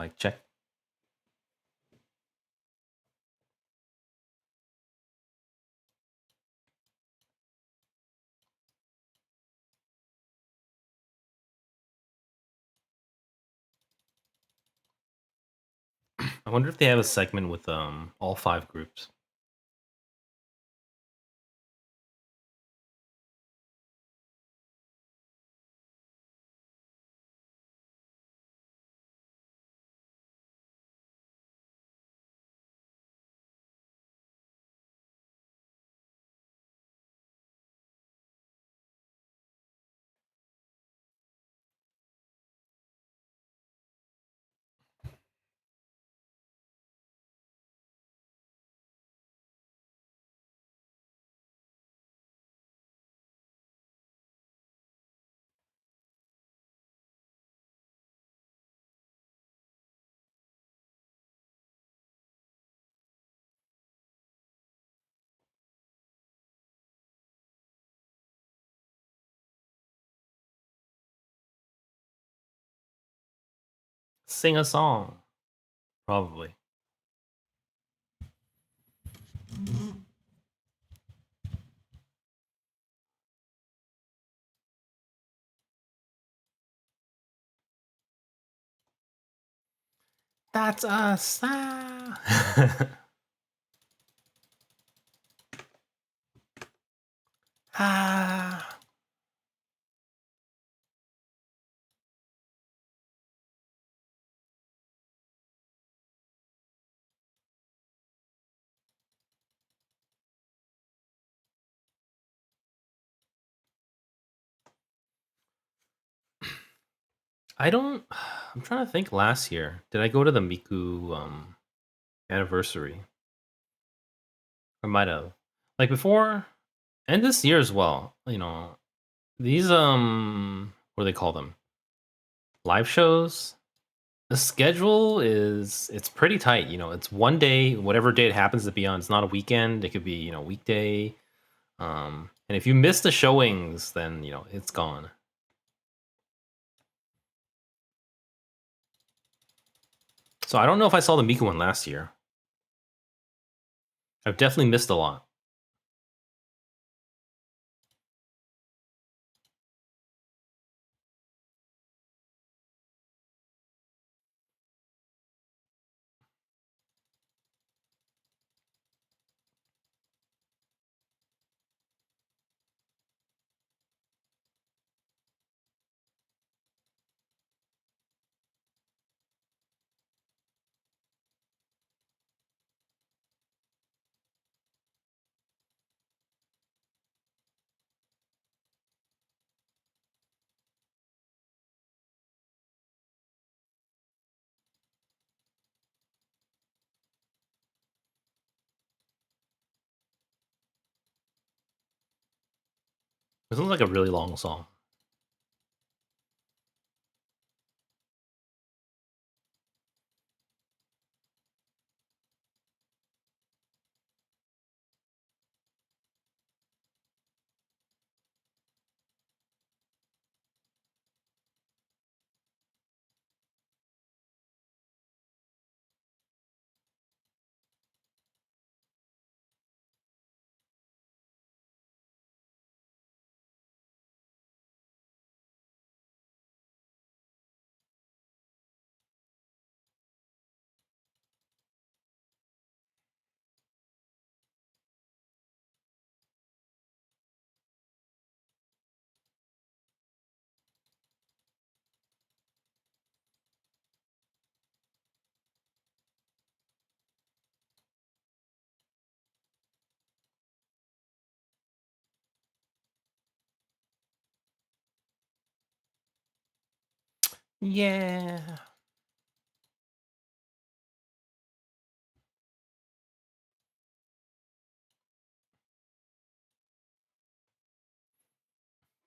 mic check. I wonder if they have a segment with all 5 groups. Sing a song, probably. That's us. Ah. Ah. I don't. I'm trying to think. Last year, did I go to the Miku anniversary? I might have. Like before, and this year as well. You know, these what do they call them? Live shows. The schedule is it's pretty tight. You know, it's one day, whatever day it happens to be on. It's not a weekend. It could be weekday. And if you miss the showings, then it's gone. So I don't know if I saw the Miku one last year. I've definitely missed a lot. It sounds like a really long song. Yeah.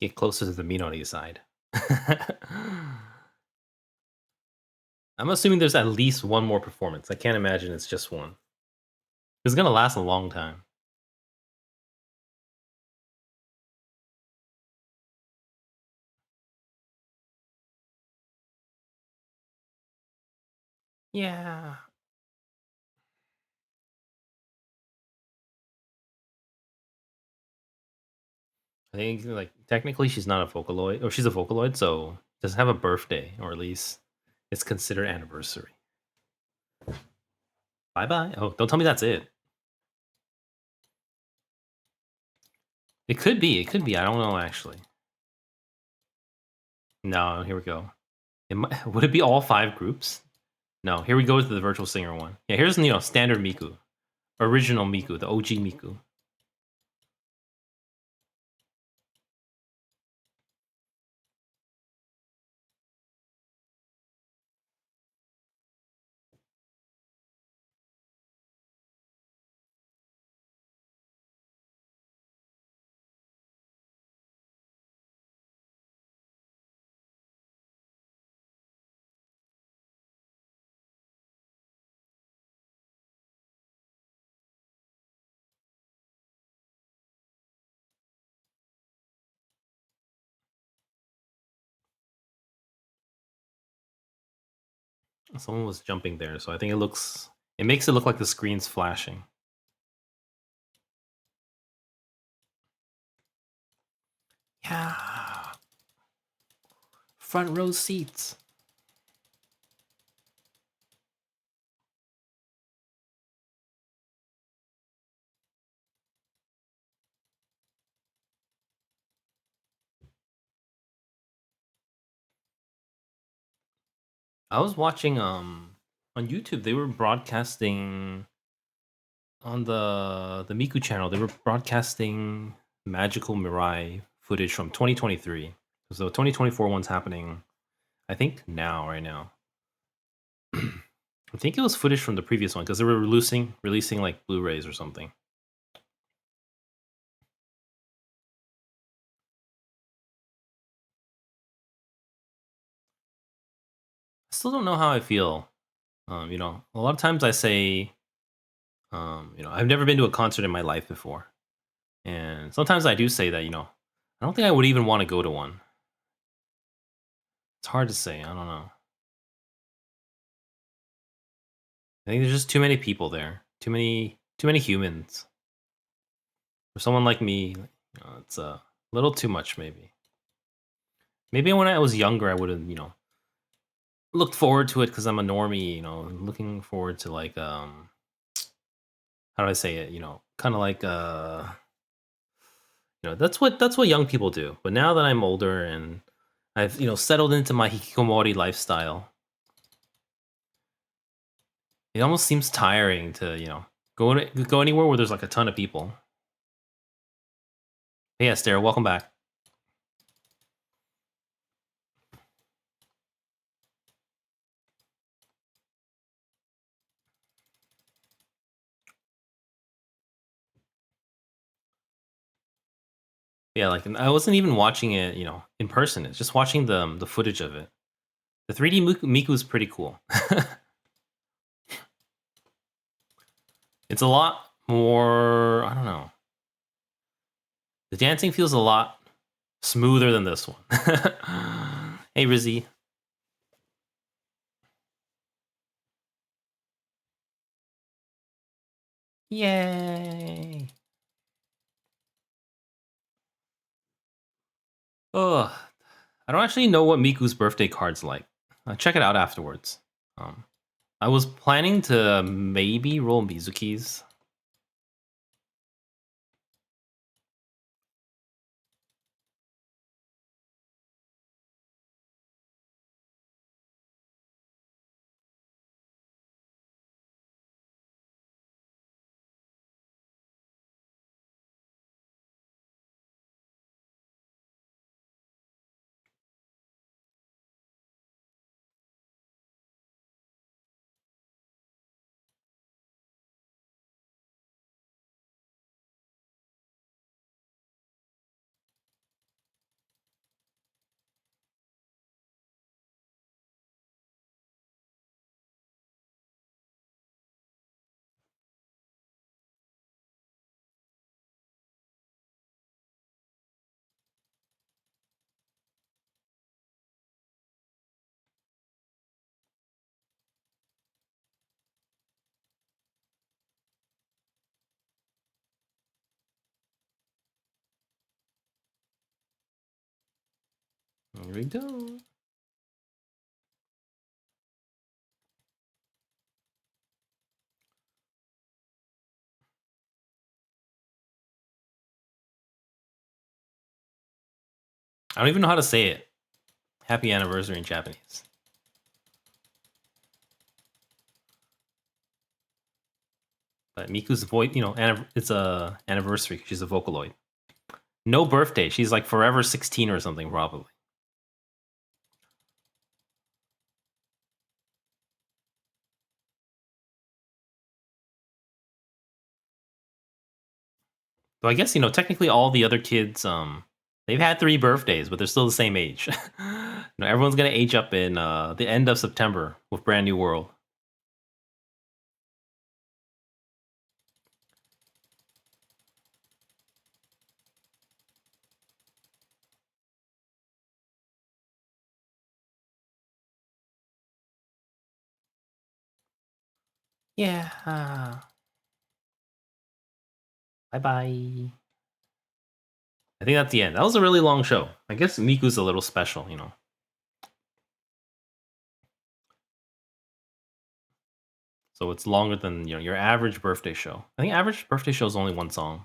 Get closer to the Minori side. I'm assuming there's at least one more performance. I can't imagine it's just one. It's gonna last a long time. Yeah. I think like technically she's not a Vocaloid, or she's a Vocaloid, so doesn't have a birthday, or at least it's considered anniversary. Bye bye. Oh, don't tell me that's it. It could be. It could be. I don't know actually. No, here we go. Would it be all 5 groups? No, here we go with the virtual singer one. Yeah, here's standard Miku, original Miku, the OG Miku. Someone was jumping there, so I think it makes it look like the screen's flashing. Yeah, front row seats. I was watching on YouTube. They were broadcasting on the Miku channel. They were broadcasting Magical Mirai footage from 2023. So the 2024 one's happening, I think now, right now. I think it was footage from the previous one because they were releasing like Blu-rays or something. I still don't know how I feel. A lot of times I say, I've never been to a concert in my life before, and sometimes I do say that, I don't think I would even want to go to one. It's hard to say. I don't know. I think there's just too many people there. Too many humans. For someone like me, it's a little too much. Maybe when I was younger, I would have looked forward to it because I'm a normie. Looking forward to like how do I say it? Kind of like that's what young people do. But now that I'm older and I've settled into my hikikomori lifestyle, it almost seems tiring to go anywhere where there's like a ton of people. Hey, Esther, welcome back. Yeah, like I wasn't even watching it, in person. It's just watching the footage of it. The 3D Miku is pretty cool. It's a lot more. I don't know. The dancing feels a lot smoother than this one. Hey, Rizzy. Yay! Ugh. I don't actually know what Miku's birthday card's like. Check it out afterwards. Um, I was planning to maybe roll Mizuki's. Here we go. I don't even know how to say it. Happy anniversary in Japanese. But Miku's voice, it's a anniversary. She's a Vocaloid. No birthday. She's like forever 16 or something, probably. So I guess technically all the other kids, they've had 3 birthdays, but they're still the same age. Everyone's gonna age up in the end of September with Brand New World. Yeah. Bye bye. I think that's the end. That was a really long show. I guess Miku's a little special. So it's longer than your average birthday show. I think average birthday show is only 1 song.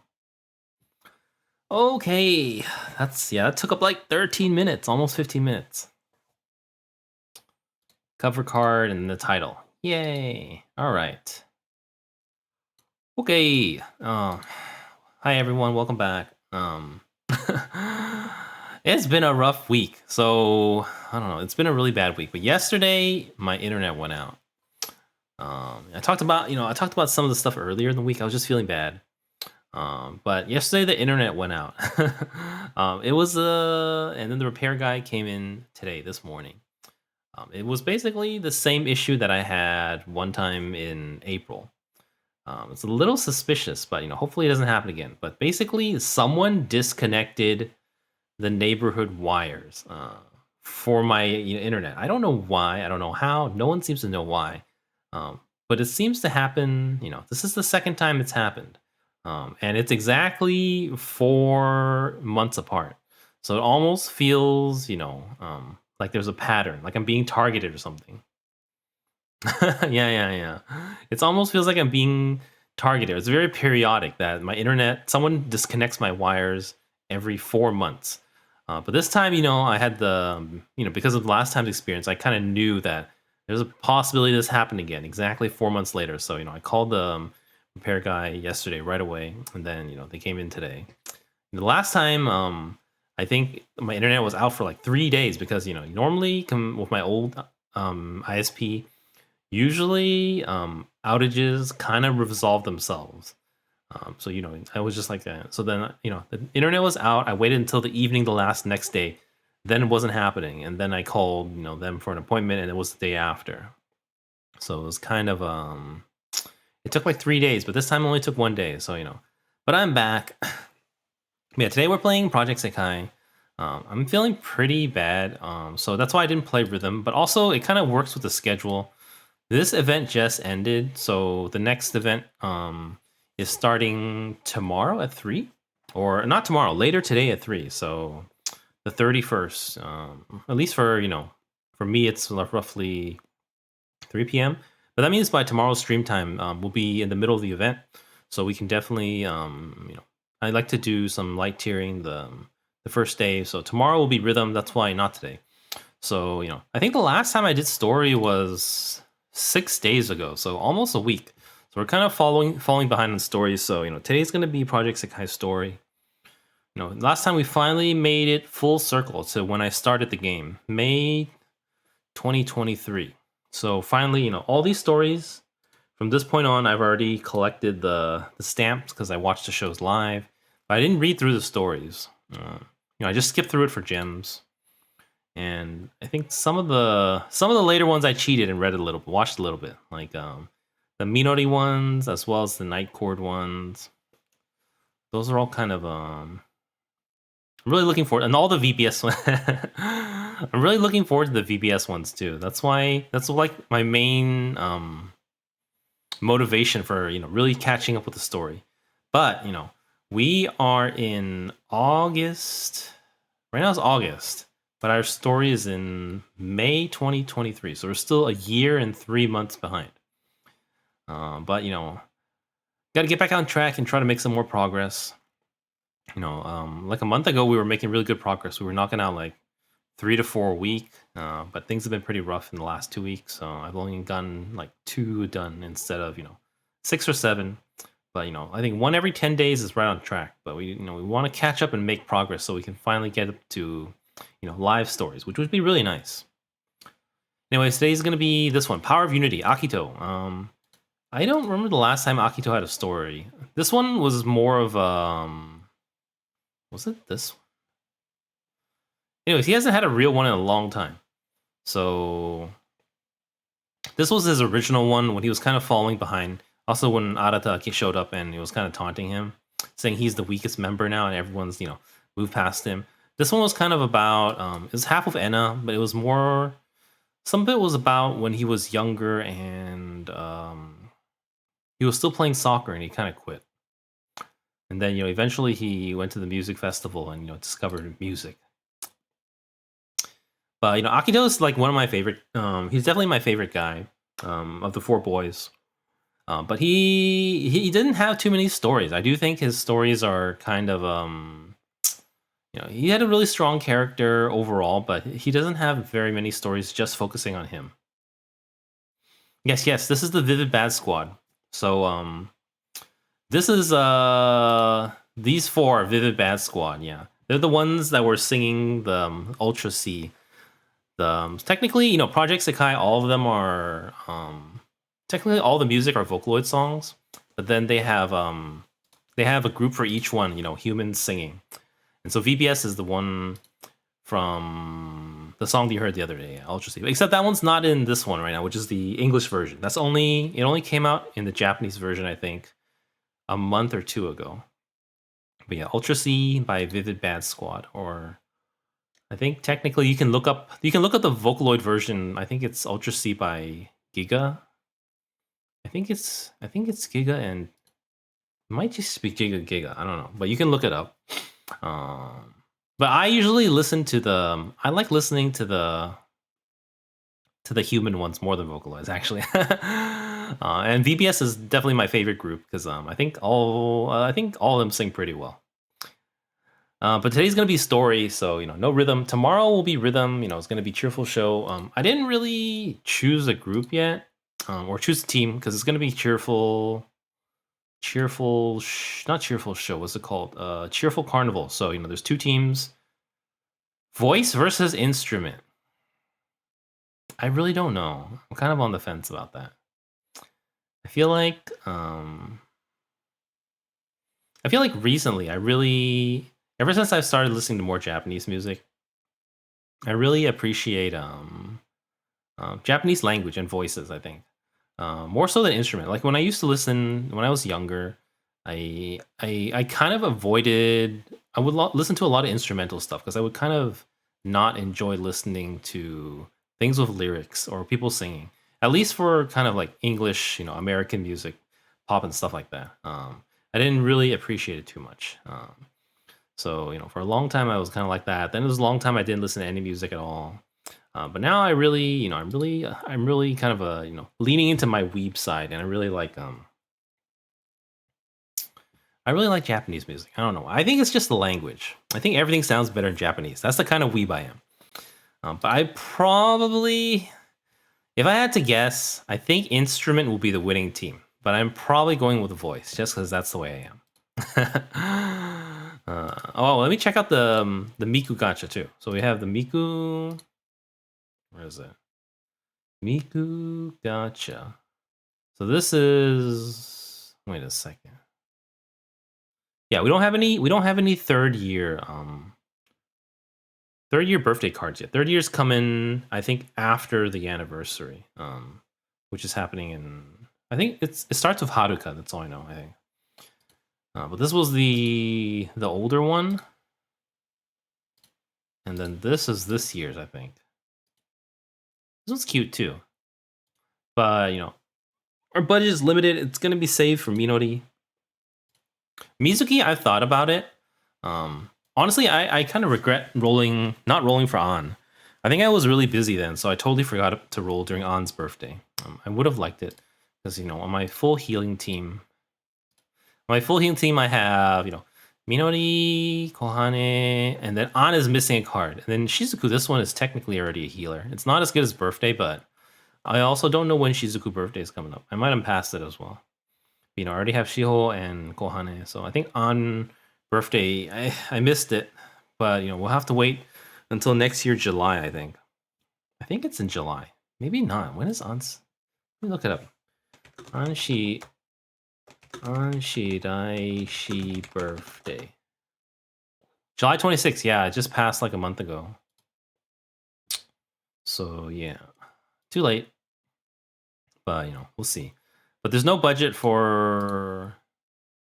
Okay, that took up like 13 minutes, almost 15 minutes. Cover card and the title. Yay! All right. Okay. Hi everyone, welcome back. It's been a rough week, so I don't know. It's been a really bad week. But yesterday, my internet went out. I talked about some of the stuff earlier in the week. I was just feeling bad. But yesterday the internet went out. It was and then the repair guy came in this morning. It was basically the same issue that I had one time in April. It's a little suspicious, but hopefully it doesn't happen again. But basically, someone disconnected the neighborhood wires for my internet. I don't know why. I don't know how. No one seems to know why. But it seems to happen. This is the second time it's happened, and it's exactly 4 months apart. So it almost feels, like there's a pattern, like I'm being targeted or something. Yeah. It almost feels like I'm being targeted. It's very periodic that my internet, someone disconnects my wires every 4 months. But this time, I had because of the last time's experience, I kind of knew that there's a possibility this happened again exactly 4 months later. So, I called the repair guy yesterday right away, and then, they came in today. The last time, I think my internet was out for like 3 days because, normally with my old ISP, usually outages kind of resolve themselves. So I was just like that. So then the internet was out. I waited until the evening the next day. Then it wasn't happening, and then I called them for an appointment, and it was the day after. So it was kind of it took like 3 days, but this time only took 1 day. So but I'm back. Yeah, today we're playing Project Sekai. I'm feeling pretty bad, so that's why I didn't play Rhythm. But also, it kind of works with the schedule. This event just ended, so the next event is starting tomorrow at 3, or not tomorrow, later today at 3. So the 31st, at least for for me, it's roughly 3 p.m. But that means by tomorrow's stream time, we'll be in the middle of the event, so we can definitely I like to do some light tiering the first day. So tomorrow will be Rhythm. That's why not today. So I think the last time I did story was 6 days ago, so almost a week. So we're kind of falling behind on stories. So today's going to be Project Sekai story. Last time we finally made it full circle to when I started the game, May 2023. So finally, all these stories from this point on, I've already collected the stamps because I watched the shows live, but I didn't read through the stories. I just skipped through it for gems. And I think some of the later ones I cheated and read a little, watched a little bit, like the Minori ones as well as the Night Court ones. Those are all kind of I'm really looking forward, and all the VBS ones. I'm really looking forward to the VBS ones too. That's like my main motivation for really catching up with the story. But we are in August. Right now it's August. but our story is in May 2023, so we're still a year and 3 months behind. But got to get back on track and try to make some more progress. Like a month ago, we were making really good progress. We were knocking out like 3 to 4 a week, but things have been pretty rough in the last 2 weeks. So I've only gotten like 2 done instead of 6 or 7. But I think 1 every 10 days is right on track. But we want to catch up and make progress so we can finally get up to live stories, which would be really nice. Anyways, today's gonna be this one, Power of Unity, Akito. I don't remember the last time Akito had a story. This one was more of was it this one? Anyways, he hasn't had a real one in a long time. So this was his original one when he was kind of falling behind. Also, when Arata showed up and he was kind of taunting him, saying he's the weakest member now and everyone's moved past him. This one was kind of about it was half of Enna, but it was more. Some of it was about when he was younger and he was still playing soccer and he kind of quit. And then eventually he went to the music festival and discovered music. But Akito is like one of my favorite. He's definitely my favorite guy of the 4 boys. But he didn't have too many stories. I do think his stories are kind of he had a really strong character overall, but he doesn't have very many stories just focusing on him. Yes, this is the Vivid Bad Squad. So this is these 4 are Vivid Bad Squad. Yeah, they're the ones that were singing the Ultra C. Technically, Project Sekai, all of them are technically all the music are Vocaloid songs, but then they have a group for each one, humans singing. And so VBS is the one from the song that you heard the other day, Ultra C. Except that one's not in this one right now, which is the English version. It only came out in the Japanese version, I think, a month or 2 ago. But yeah, Ultra C by Vivid Bad Squad, or I think technically you can look up the Vocaloid version. I think it's Ultra C by Giga. I think it's Giga, and it might just be Giga. I don't know, but you can look it up. But I usually listen to I like listening to the human ones more than Vocaloids, actually. And VBS is definitely my favorite group because I think all of them sing pretty well. But today's gonna be story, so no rhythm. Tomorrow will be rhythm. It's gonna be cheerful show. I didn't really choose a group yet, or choose a team because it's gonna be cheerful. Not cheerful show. What's it called? Cheerful carnival. So there's 2 teams. Voice versus instrument. I really don't know. I'm kind of on the fence about that. I feel like recently, ever since I've started listening to more Japanese music, I really appreciate Japanese language and voices, I think. More so than instrument. Like when I used to listen when I was younger, I kind of avoided. I would listen to a lot of instrumental stuff because I would kind of not enjoy listening to things with lyrics or people singing. At least for kind of like English, American music, pop and stuff like that. I didn't really appreciate it too much. So for a long time I was kind of like that. Then it was a long time I didn't listen to any music at all. But now I really, I'm really kind of leaning into my weeb side, and I really like Japanese music. I don't know. I think it's just the language. I think everything sounds better in Japanese. That's the kind of weeb I am. But I probably, if I had to guess, I think instrument will be the winning team. But I'm probably going with voice, just because that's the way I am. Let me check out the Miku gacha too. So we have the Miku. Where is it? Miku gacha. So this is. Wait a second. Yeah, we don't have any third year birthday cards yet. Third year's coming, I think, after the anniversary, which is happening in. I think it starts with Haruka. That's all I know. I think. But this was the older one, and then this is this year's. I think. This one's cute too, but our budget is limited. It's gonna be saved for Minori. Mizuki, I've thought about it. Honestly, I kind of regret not rolling for On. I think I was really busy then, so I totally forgot to roll during On's birthday. I would have liked it because on my full healing team, I have Minori, Kohane, and then On is missing a card, and then Shizuku. This one is technically already a healer. It's not as good as birthday, but I also don't know when Shizuku birthday is coming up. I might have passed it as well. I already have Shiho and Kohane, so I think On birthday I missed it, but we'll have to wait until next year July. I think it's in July, maybe not. When is On's? Let me look it up. Anshi Daishi birthday. July 26th. Yeah, it just passed like a month ago. So yeah, too late. But we'll see. But there's no budget for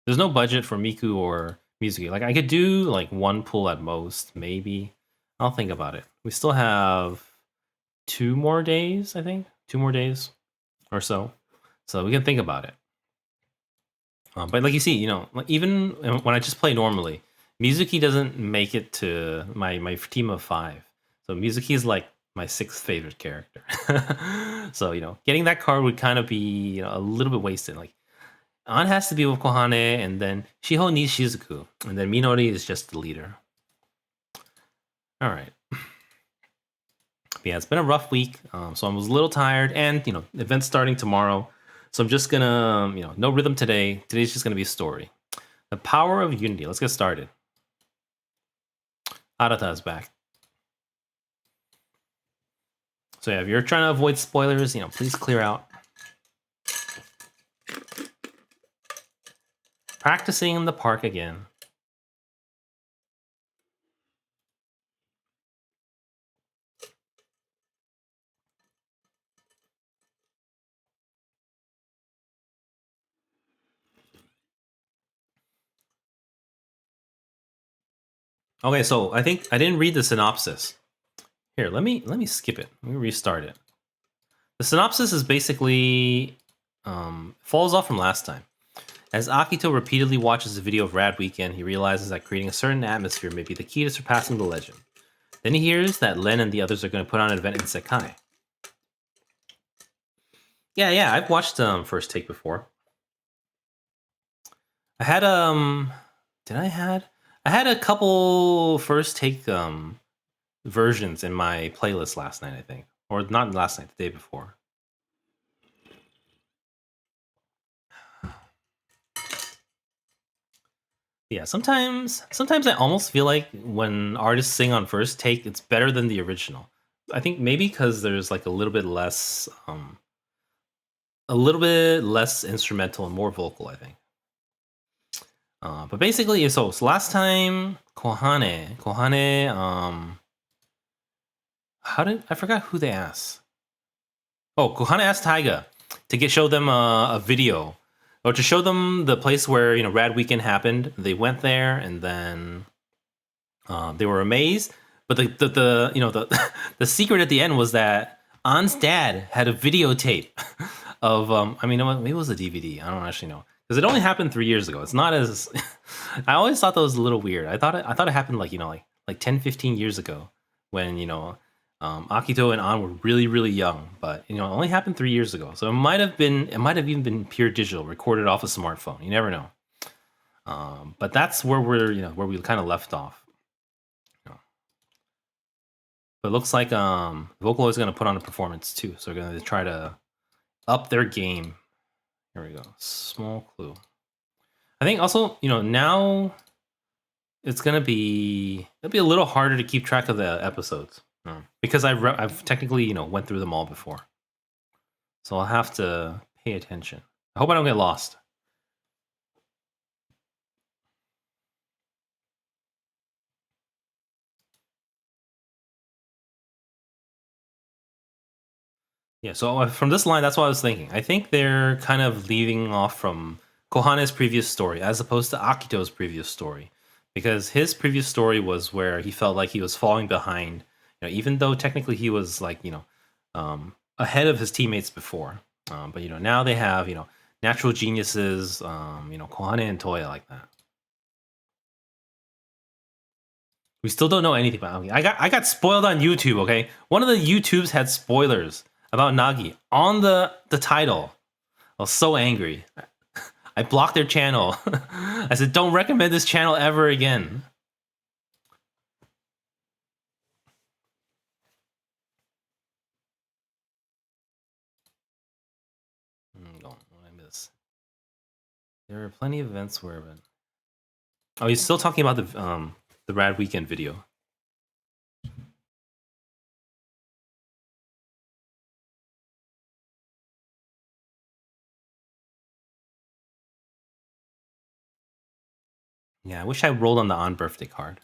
Miku or Mizuki. Like I could do like one pull at most, maybe. I'll think about it. We still have 2 more days, I think. 2 more days or so. So we can think about it. But like you see, like even when I just play normally, Mizuki doesn't make it to my team of 5. So Mizuki is like my 6th favorite character. So getting that card would kind of be a little bit wasted. Like An has to be with Kohane, and then Shiho needs Shizuku, and then Minori is just the leader. All right. But yeah, it's been a rough week, so I was a little tired, and event's starting tomorrow, so I'm just gonna no rhythm today. Today's just gonna be a story. The power of unity. Let's get started. Arata is back. So yeah, if you're trying to avoid spoilers, please clear out. Practicing in the park again. Okay, so I think I didn't read the synopsis. Here, let me skip it. Let me restart it. The synopsis is basically falls off from last time. As Akito repeatedly watches a video of Rad Weekend, he realizes that creating a certain atmosphere may be the key to surpassing the legend. Then he hears that Len and the others are going to put on an event in Sekai. Yeah, I've watched First Take before. I had I had a couple First Take versions in my playlist last night, I think. Or not last night, the day before. Yeah, sometimes I almost feel like when artists sing on First Take, it's better than the original. I think maybe because there's like a little bit less instrumental and more vocal, I think. But basically, so last time Kohane, I forgot who they asked. Oh, Kohane asked Taiga to show them a video, or to show them the place where Rad Weekend happened. They went there, and then they were amazed. But the the secret at the end was that An's dad had a videotape of maybe it was a DVD. I don't actually know, because it only happened 3 years ago. It's not as I always thought that was a little weird. I thought it happened like 10, 15 years ago, when Akito and An were really, really young, but it only happened 3 years ago. So it might have even been pure digital, recorded off a smartphone. You never know. But that's where where we kind of left off. But it looks like Vocaloid is going to put on a performance too, so they're going to try to up their game. Here we go. Small clue. I think also now it's going to be a little harder to keep track of the episodes. Because I've technically went through them all before, so I'll have to pay attention. I hope I don't get lost. Yeah, so from this line, that's what I was thinking. I think they're kind of leaving off from Kohane's previous story as opposed to Akito's previous story, because his previous story was where he felt like he was falling behind. Even though technically he was like ahead of his teammates before, but now they have natural geniuses, Kohane and Toya like that. We still don't know anything about Nagi. I got spoiled on YouTube. Okay, one of the YouTubes had spoilers about Nagi on the title. I was so angry. I blocked their channel. I said, "Don't recommend this channel ever again." What I miss? There are plenty of events where. Oh, he's still talking about the Rad Weekend video. Yeah, I wish I rolled on the on birthday card.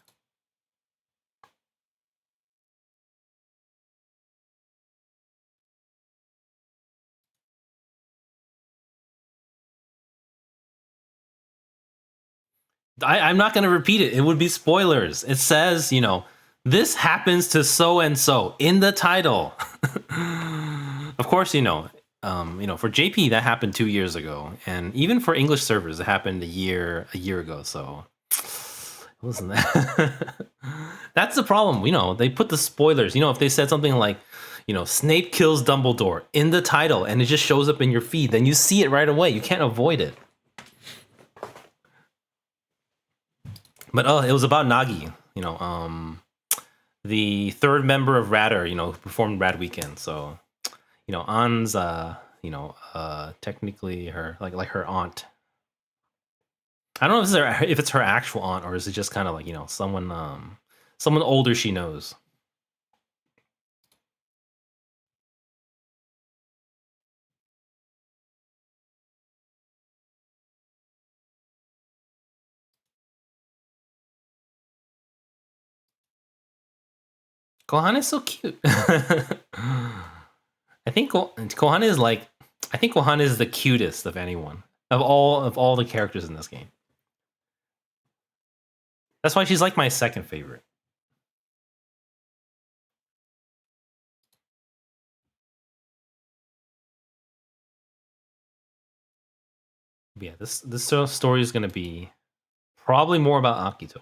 I'm not going to repeat it. It would be spoilers. It says, this happens to so and so in the title. Of course, for JP that happened 2 years ago, and even for English servers it happened a year ago. So, wasn't that? That's the problem. They put the spoilers. If they said something like, Snape kills Dumbledore in the title, and it just shows up in your feed, then you see it right away. You can't avoid it. But it was about Nagi, the third member of Radder, who performed Rad Weekend. So, An's, technically her like her aunt. I don't know if it's her actual aunt or is it just kind of like someone older she knows. Kohan is so cute. I think Kohan is Kohan is the cutest of anyone of all the characters in this game. That's why she's like my second favorite. But yeah, this story is gonna be probably more about Akito.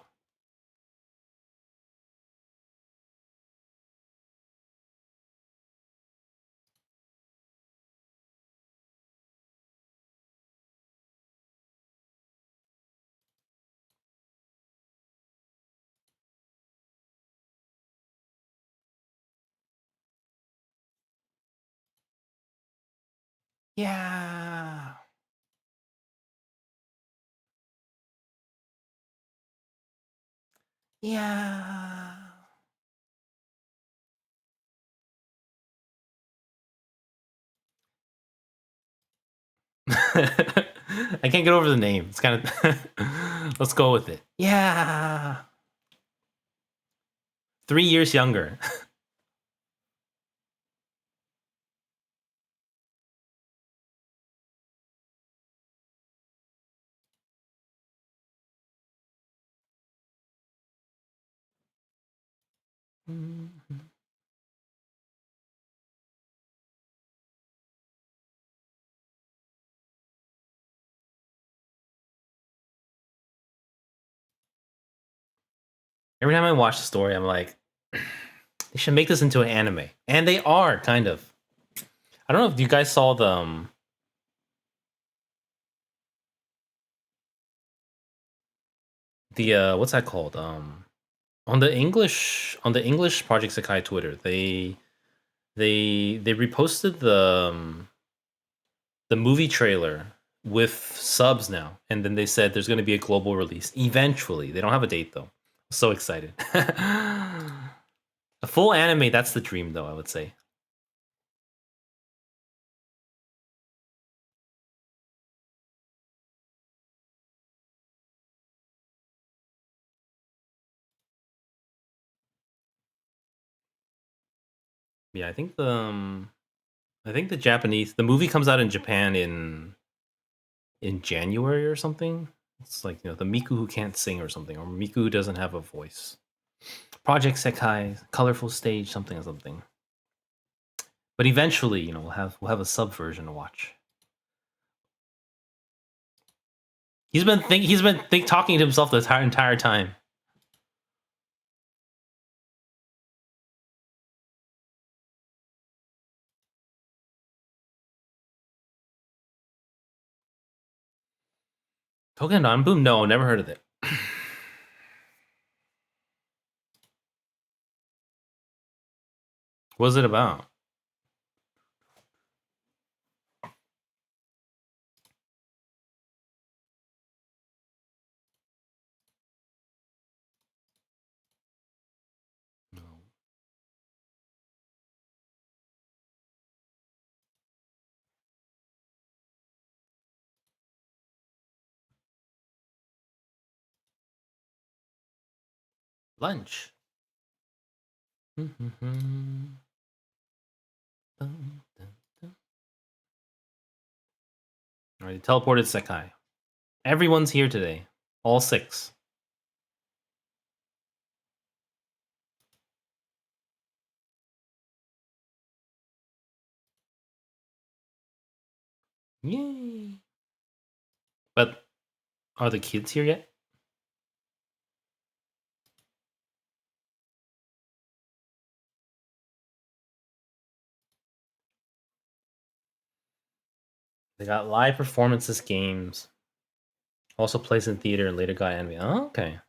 Yeah. Yeah. I can't get over the name. It's kind of let's go with it. Yeah. 3 years younger. Every time I watch the story, I'm like, they should make this into an anime, and they are kind of. I don't know if you guys saw the what's that called? On the English Project Sekai Twitter, they reposted the movie trailer with subs now, and then they said there's going to be a global release eventually. They don't have a date though. So excited. A full anime, that's the dream though, I would say. Yeah, I think the movie comes out in Japan in January or something. It's like, the Miku who can't sing or something, or Miku who doesn't have a voice. Project Sekai, colorful stage, something. But eventually, we'll have a sub version to watch. He's been talking to himself the entire time. Token on Boom? No, never heard of it. What was it about? No. Lunch. Alright, teleported Sekai. Everyone's here today. All 6. Yay! But are the kids here yet? They got live performances games. Also plays in theater and later got anime. Oh, okay.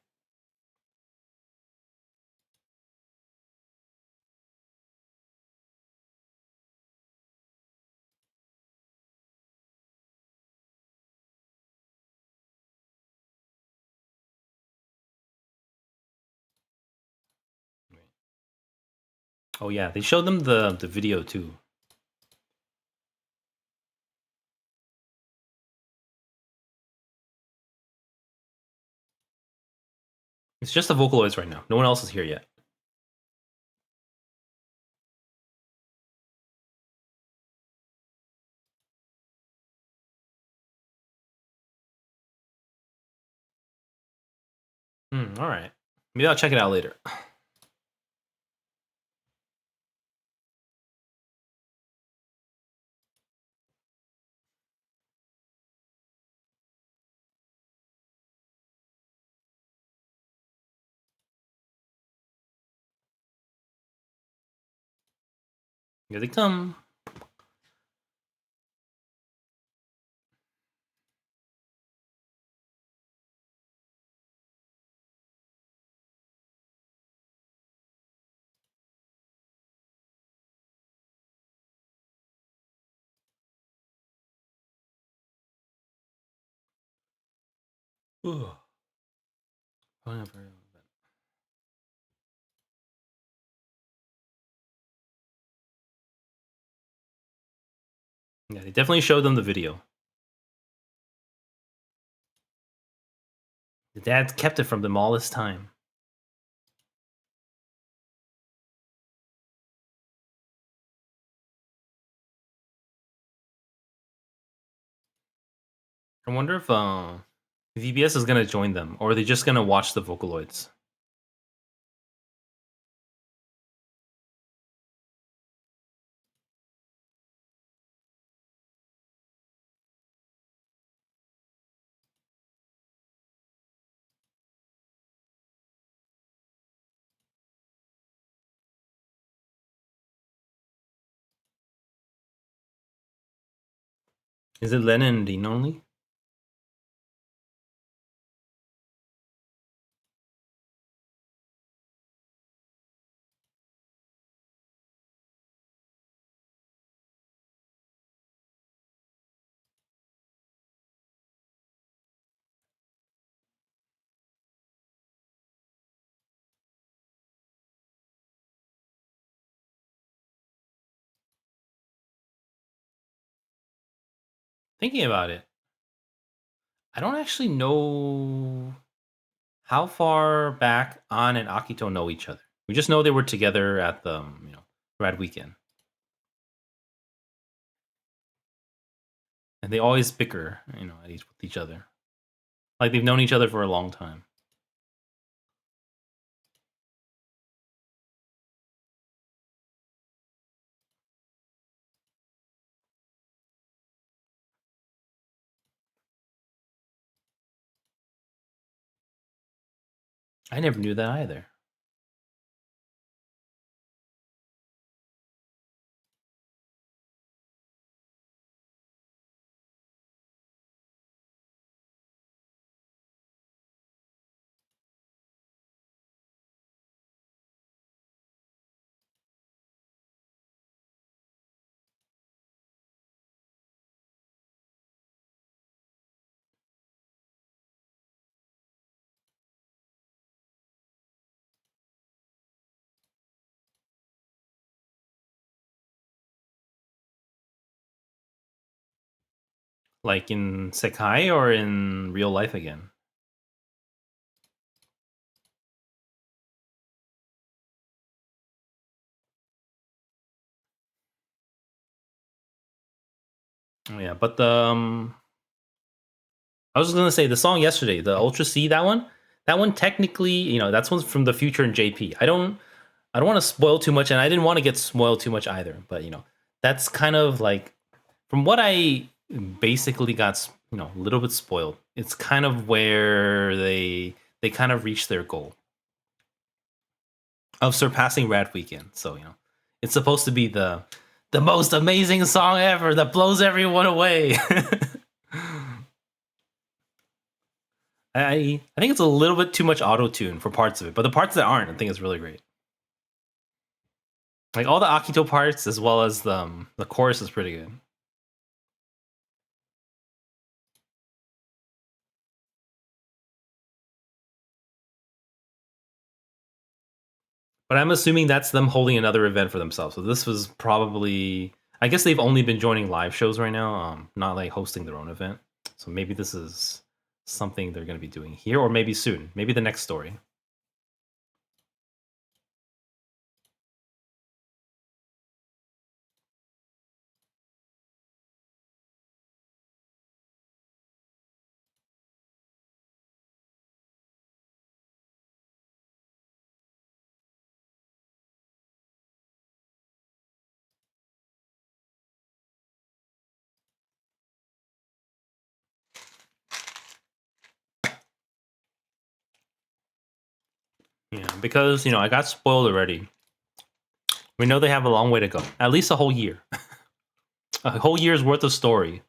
Oh yeah, they showed them the video too. It's just the Vocaloids right now. No one else is here yet. All right. Maybe I'll check it out later. Here they come. Ugh. Yeah, they definitely showed them the video. The dad kept it from them all this time. I wonder if VBS is gonna join them, or are they just gonna watch the Vocaloids? Is it Len and Dean only? Thinking about it, I don't actually know how far back An and Akito know each other. We just know they were together at the Rad Weekend, and they always bicker, with each other. Like they've known each other for a long time. I never knew that either. Like in Sekai or in real life again? Oh yeah, but I was just gonna say the song yesterday, the Ultra C, that one technically, that's one from the future in JP. I don't want to spoil too much, and I didn't want to get spoiled too much either. But that's kind of like from what I basically got, a little bit spoiled. It's kind of where they kind of reach their goal of surpassing Rad Weekend. So it's supposed to be the most amazing song ever that blows everyone away. I think it's a little bit too much auto tune for parts of it, but the parts that aren't, I think it's really great. Like all the Akito parts as well as the chorus is pretty good. But I'm assuming that's them holding another event for themselves. So this was probably, I guess they've only been joining live shows right now, not like hosting their own event. So maybe this is something they're going to be doing here, or maybe soon, maybe the next story. Yeah, because I got spoiled already. We know they have a long way to go, at least a whole year, a whole year's worth of story.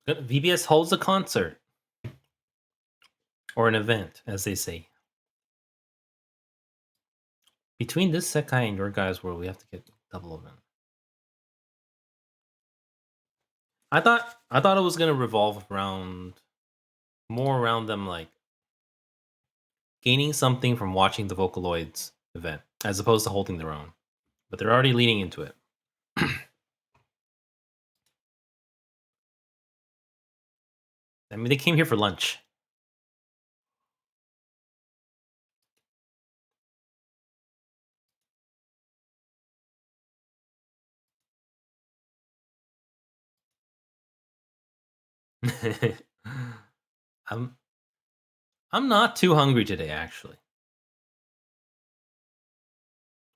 VBS holds a concert or an event, as they say. Between this Sekai and your guys' world, we have to get double event. I thought it was gonna revolve around more around them like gaining something from watching the Vocaloids event, as opposed to holding their own. But they're already leaning into it. I mean, they came here for lunch. I'm I'm not too hungry today, actually.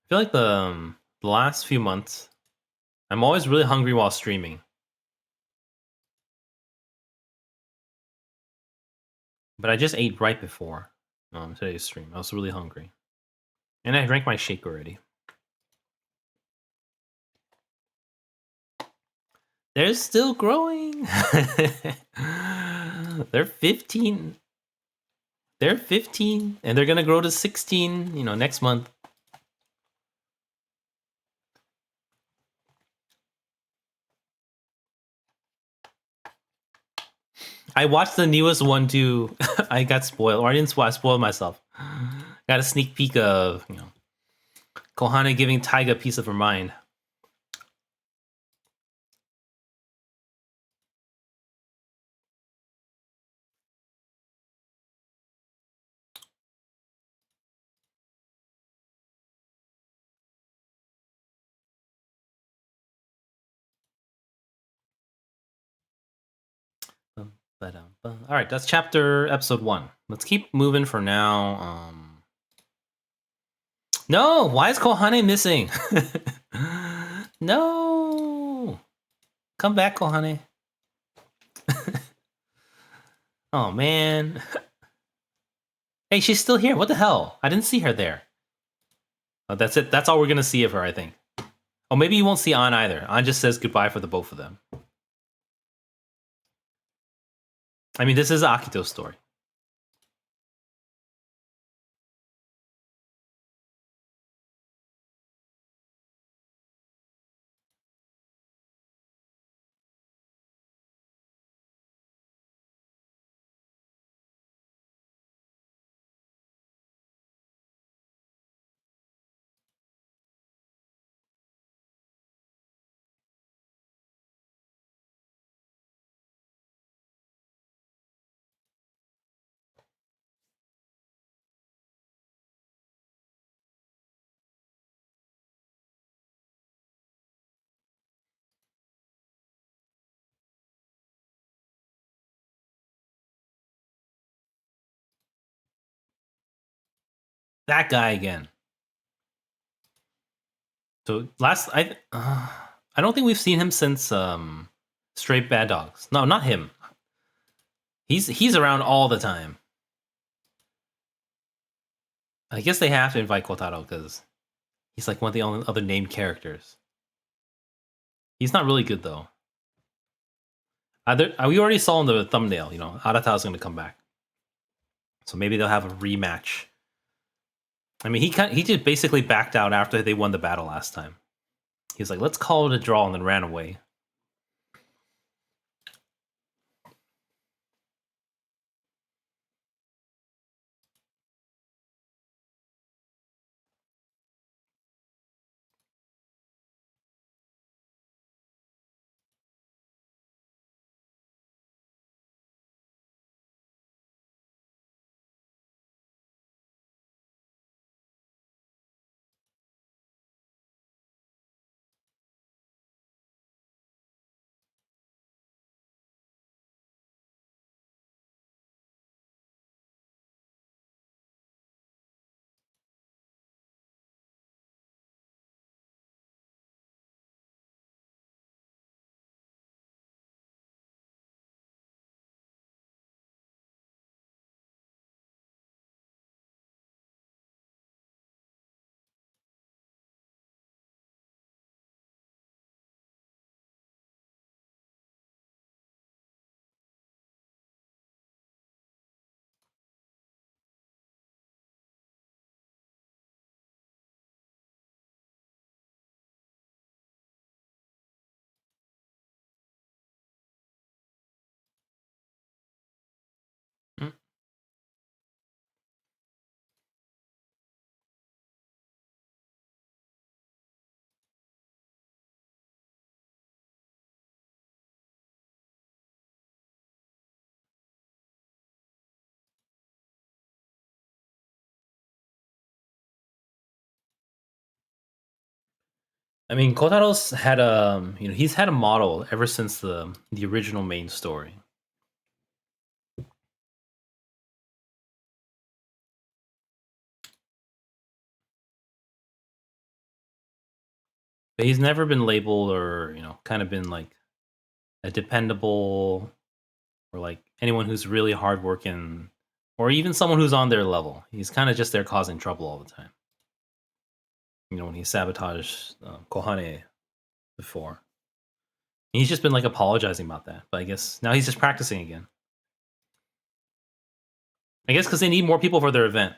I feel like the last few months, I'm always really hungry while streaming. But I just ate right before today's stream. I was really hungry. And I drank my shake already. They're still growing. They're 15. They're 15, and they're gonna grow to 16, next month. I watched the newest one too. I got spoiled, or I didn't spoil. I spoiled myself. Got a sneak peek of Kohane giving Taiga a piece of her mind. All right, that's episode 1. Let's keep moving for now. No, why is Kohane missing? No, come back, Kohane. Oh man. Hey, she's still here. What the hell? I didn't see her there. Oh, that's it. That's all we're gonna see of her, I think. Oh, maybe you won't see An either. An just says goodbye for the both of them. I mean, this is Akito's story. That guy again. So I don't think we've seen him since Straight Bad Dogs. No, not him. He's around all the time. I guess they have to invite Kotaro because he's like one of the only other named characters. He's not really good though. We already saw in the thumbnail, Arata's going to come back, so maybe they'll have a rematch. I mean, he just basically backed out after they won the battle last time. He was like, "Let's call it a draw," and then ran away. Mm. I mean, Kotaro's had he's had a model ever since the original main story. But he's never been labeled or kind of been like a dependable or like anyone who's really hardworking or even someone who's on their level. He's kind of just there causing trouble all the time. You know, when he sabotaged Kohane before. He's just been like apologizing about that, but I guess now he's just practicing again. I guess because they need more people for their event.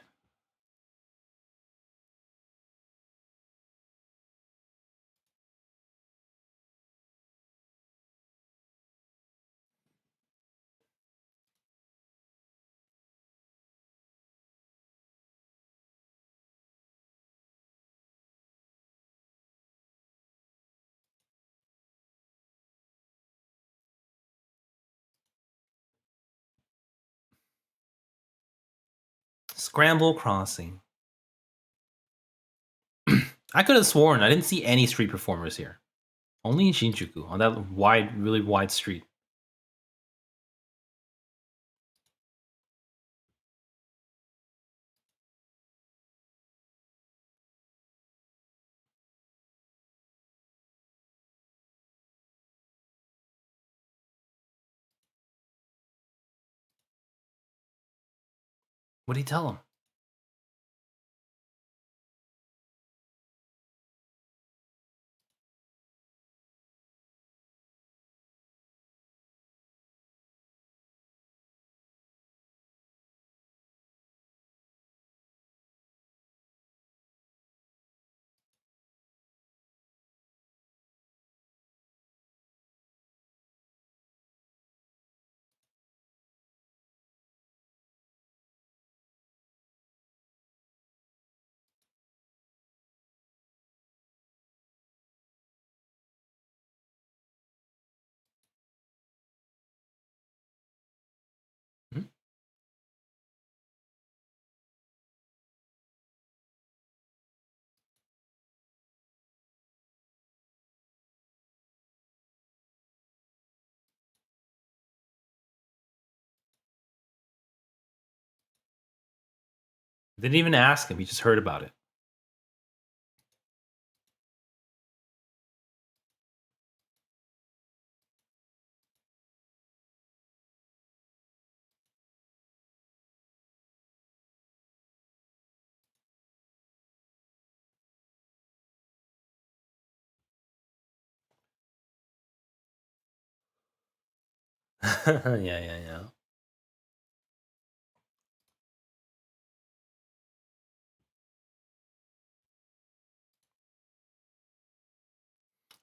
Scramble Crossing. I could have sworn I didn't see any street performers here. Only in Shinjuku, on that wide, really wide street. What did he tell him? Hmm? Didn't even ask him. He just heard about it. Yeah.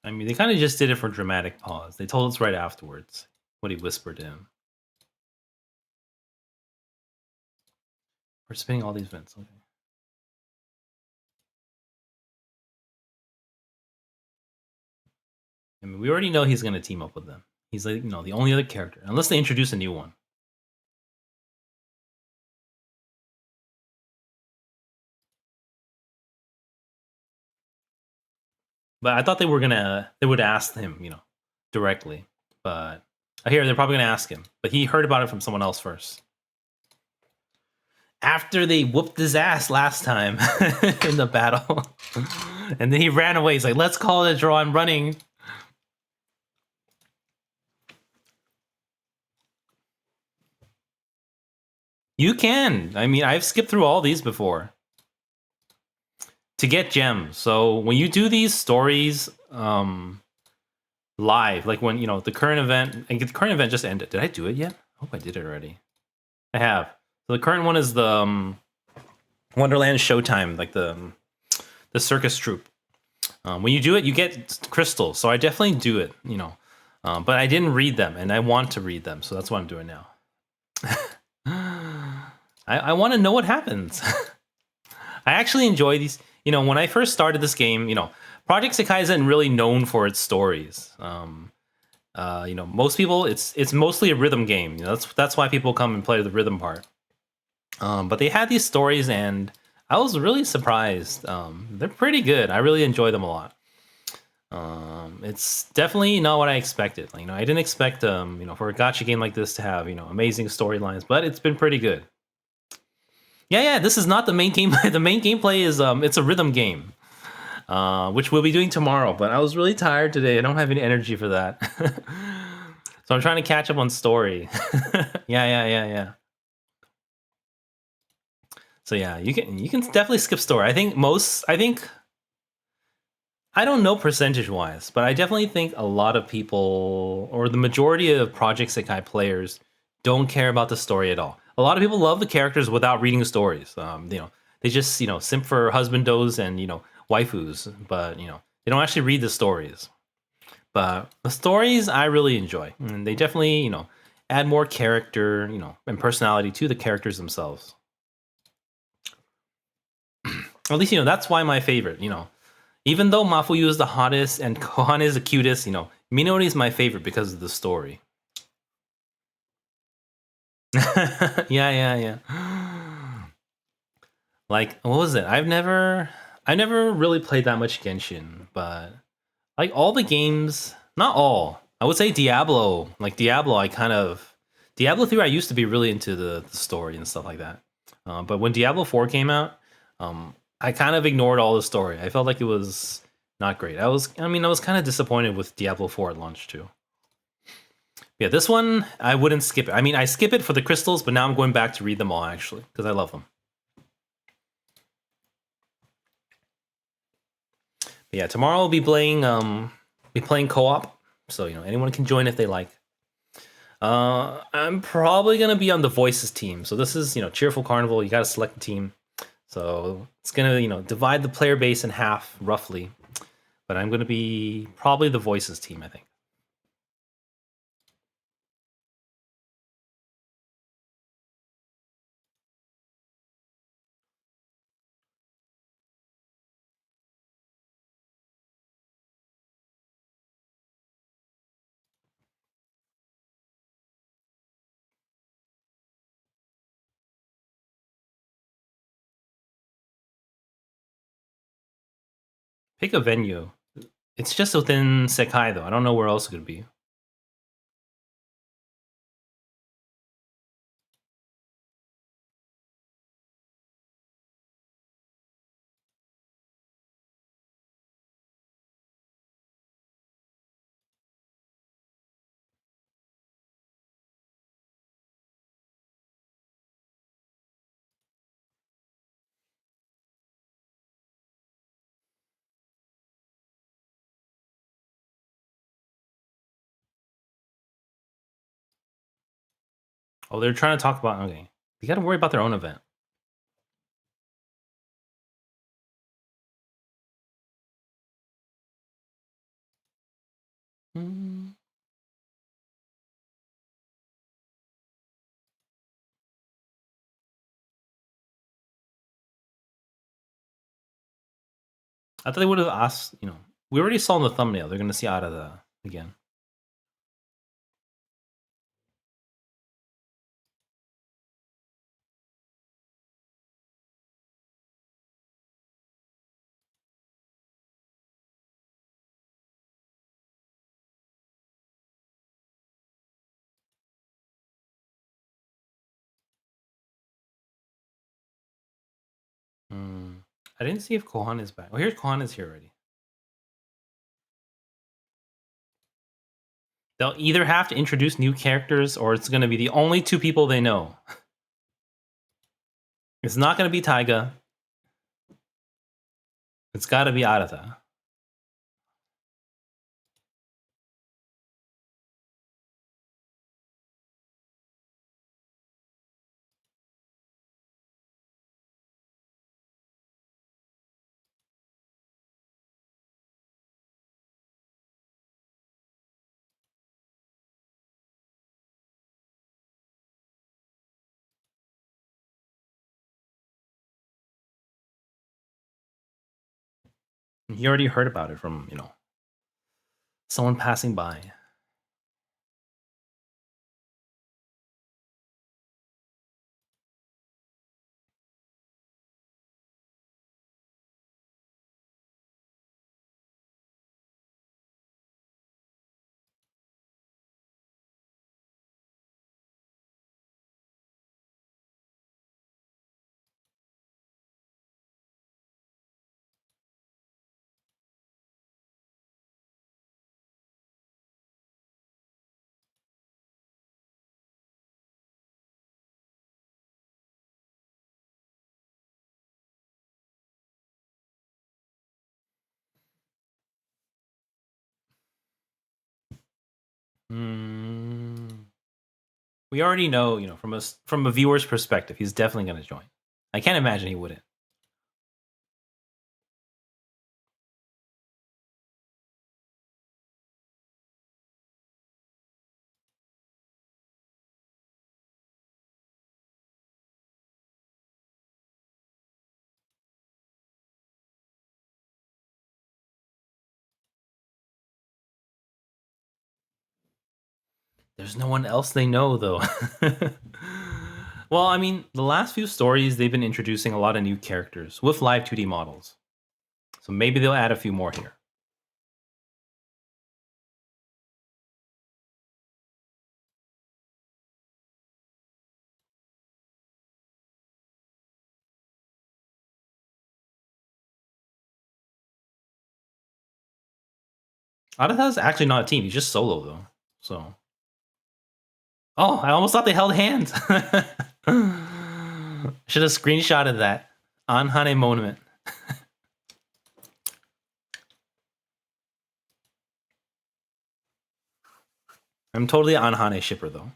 I mean, they kind of just did it for dramatic pause. They told us right afterwards what he whispered to him. We're spinning all these events. Okay. I mean, we already know he's going to team up with them. He's like, you know, the only other character, unless they introduce a new one. But I thought they would ask him, you know, directly. But I hear they're probably gonna ask him. But he heard about it from someone else first. After they whooped his ass last time in the battle. And then he ran away. He's like, let's call it a draw. I'm running. You can. I mean, I've skipped through all these before to get gems. So when you do these stories live, like when, you know, the current event, and the current event just ended. Did I do it yet? I hope I did it already. I have. So the current one is the Wonderland Showtime, like the circus troupe. When you do it, you get crystals. So I definitely do it, you know. But I didn't read them, and I want to read them. So that's what I'm doing now. I want to know what happens. I actually enjoy these. You know, when I first started this game, you know, Project Sekai isn't really known for its stories. You know, most people, it's mostly a rhythm game. You know, that's why people come and play the rhythm part. But they had these stories, and I was really surprised. They're pretty good. I really enjoy them a lot. It's definitely not what I expected. Like, you know, I didn't expect you know, for a gacha game like this to have, you know, amazing storylines, but it's been pretty good. Yeah. This is not the main game. The main gameplay is it's a rhythm game, which we'll be doing tomorrow. But I was really tired today. I don't have any energy for that, so I'm trying to catch up on story. Yeah. So yeah, you can definitely skip story. I think I don't know percentage wise, but I definitely think a lot of people or the majority of Project Sekai players don't care about the story at all. A lot of people love the characters without reading the stories. They just simp for husbandos and waifus, but they don't actually read the stories. But the stories I really enjoy, and they definitely add more character and personality to the characters themselves. At least that's why my favorite. Even though Mafuyu is the hottest and Kohan is the cutest, Minori is my favorite because of the story. Yeah, yeah, yeah. Like, what was it? I never really played that much Genshin, but like all the games, not all. I would say Diablo. Like Diablo, Diablo 3. I used to be really into the story and stuff like that. But when Diablo 4 came out, I kind of ignored all the story. I felt like it was not great. I was kind of disappointed with Diablo 4 at launch too. Yeah, this one I wouldn't skip it. I mean, I skip it for the crystals, but now I'm going back to read them all actually because I love them. But yeah, tomorrow I'll be playing co-op, so anyone can join if they like. I'm probably gonna be on the voices team. So this is cheerful carnival. You got to select a team. So it's gonna divide the player base in half roughly. But I'm gonna be probably the voices team. I think. Pick a venue. It's just within Sekai though. I don't know where else it could be. Oh, they're trying to talk about. Okay, they got to worry about their own event. Hmm. I thought they would have asked. We already saw in the thumbnail. They're gonna see Arada again. Hmm. I didn't see if Kohan is back. Oh, here's Kohan is here already. They'll either have to introduce new characters or it's going to be the only two people they know. It's not going to be Taiga. It's got to be Arata. He already heard about it from, someone passing by. We already know, from a viewer's perspective, he's definitely going to join. I can't imagine he wouldn't. There's no one else they know, though. Well, I mean, the last few stories, they've been introducing a lot of new characters with live 2D models. So maybe they'll add a few more here. Arata's actually not a team. He's just solo, though. So. Oh, I almost thought they held hands. Should have screenshotted that. Anhane monument. I'm totally an Anhane shipper, though.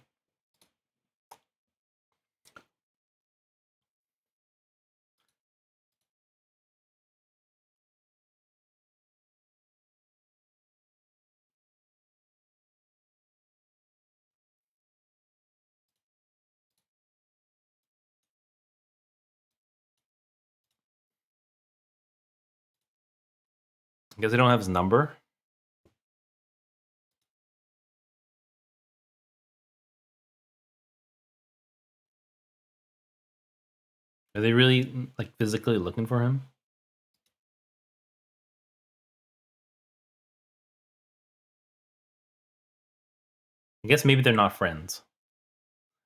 Because they don't have his number. Are they really like physically looking for him? I guess maybe they're not friends.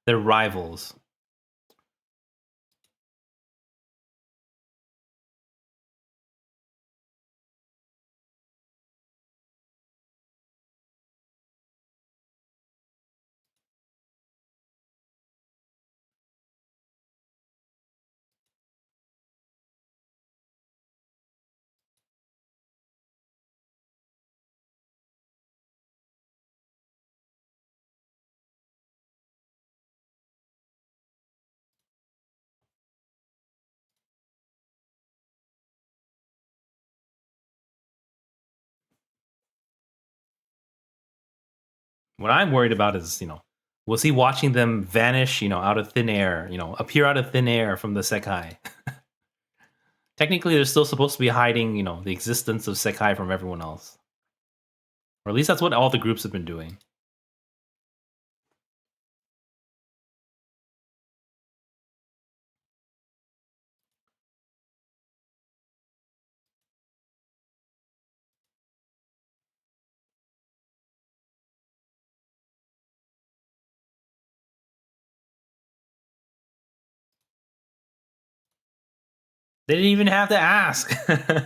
They're rivals. What I'm worried about is, was he watching them vanish, out of thin air, appear out of thin air from the Sekai? Technically, they're still supposed to be hiding, the existence of Sekai from everyone else. Or at least that's what all the groups have been doing. They didn't even have to ask. They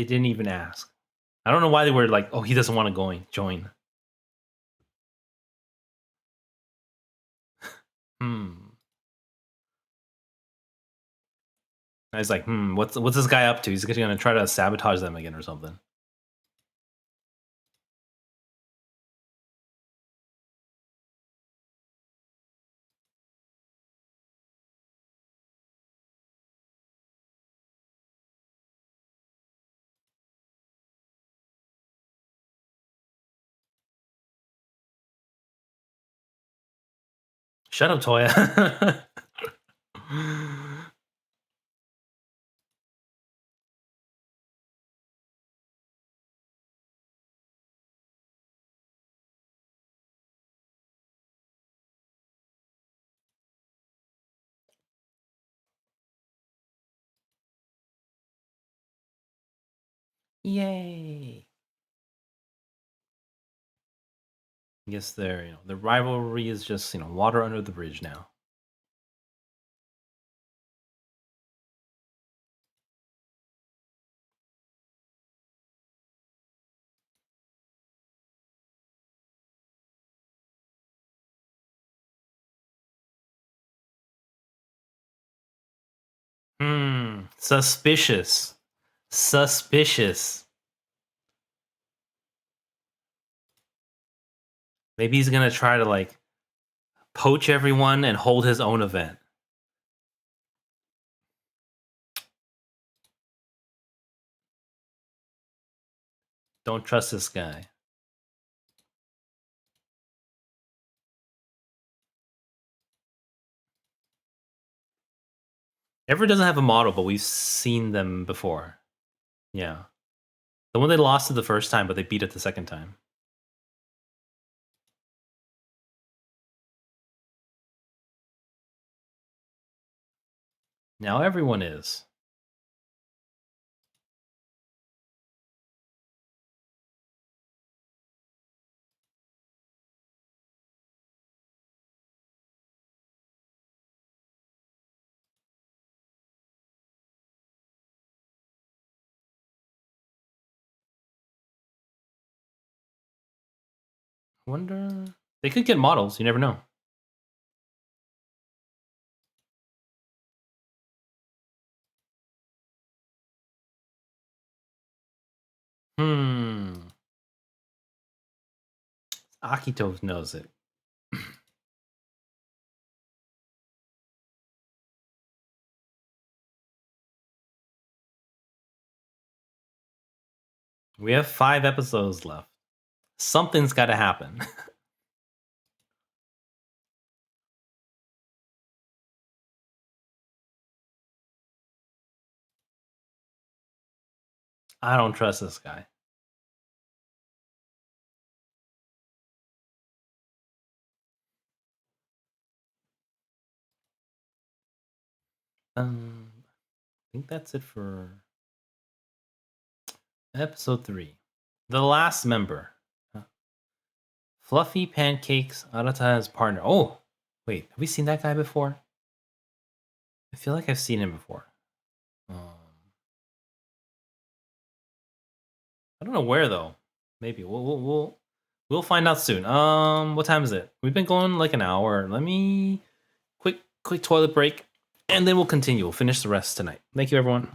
didn't even ask. I don't know why they were like, oh, he doesn't want to join. I was like, what's this guy up to? He's gonna try to sabotage them again or something. Shut up, Toya. Yay! I guess the rivalry is just water under the bridge now. Suspicious. Suspicious. Maybe he's gonna try to like poach everyone and hold his own event. Don't trust this guy. Ever doesn't have a model, but we've seen them before. Yeah. The one they lost to the first time, but they beat it the second time. Now everyone is. I wonder. They could get models, you never know. Akito knows it. We have 5 episodes left. Something's got to happen. I don't trust this guy. I think that's it for episode 3. The last member. Fluffy Pancakes, Arata's partner. Oh, wait, have we seen that guy before? I feel like I've seen him before. I don't know where though. Maybe we'll find out soon. What time is it? We've been going like an hour. Let me quick toilet break, and then we'll continue. We'll finish the rest tonight. Thank you, everyone.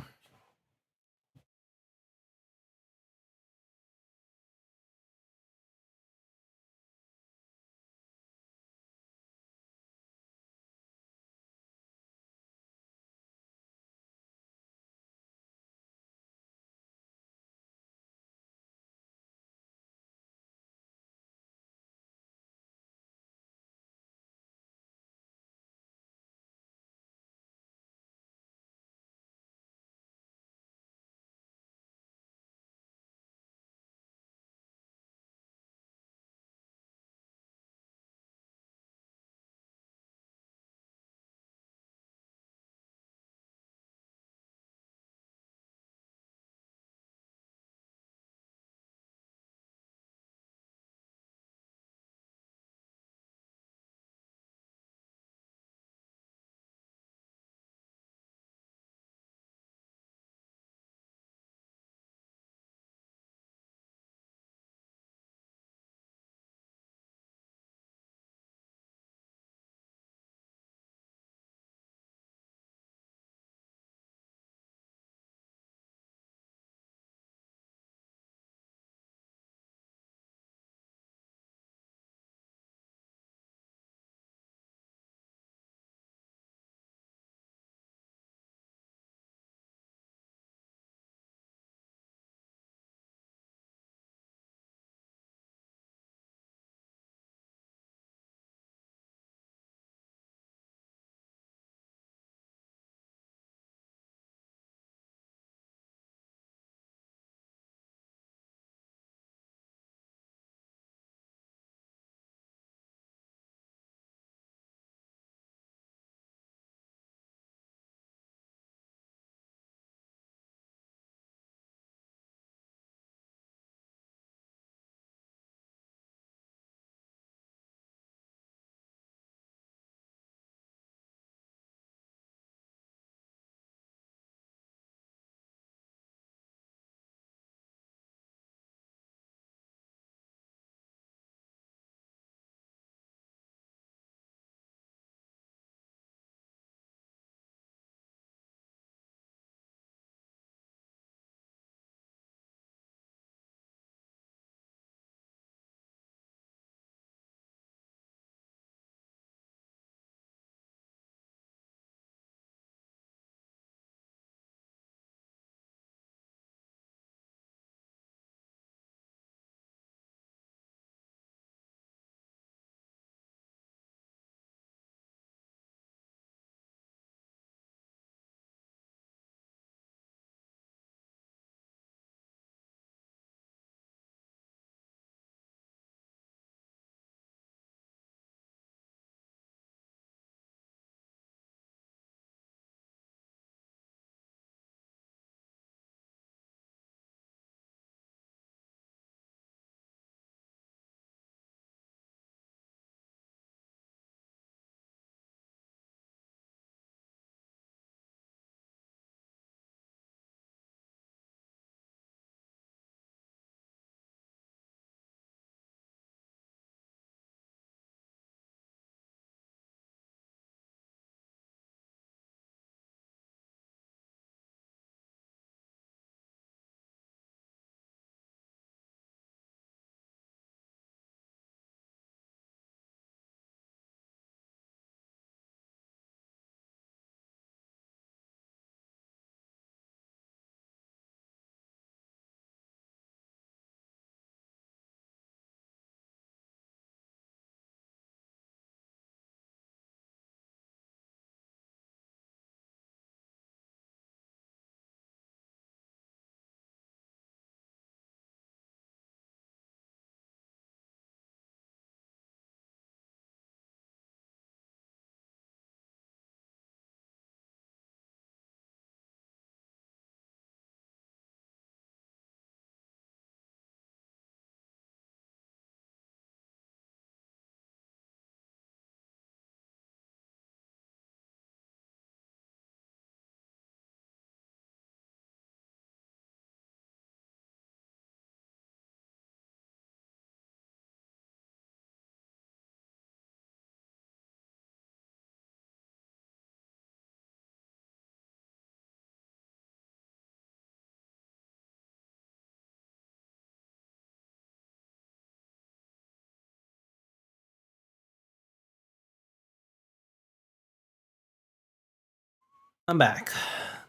I'm back.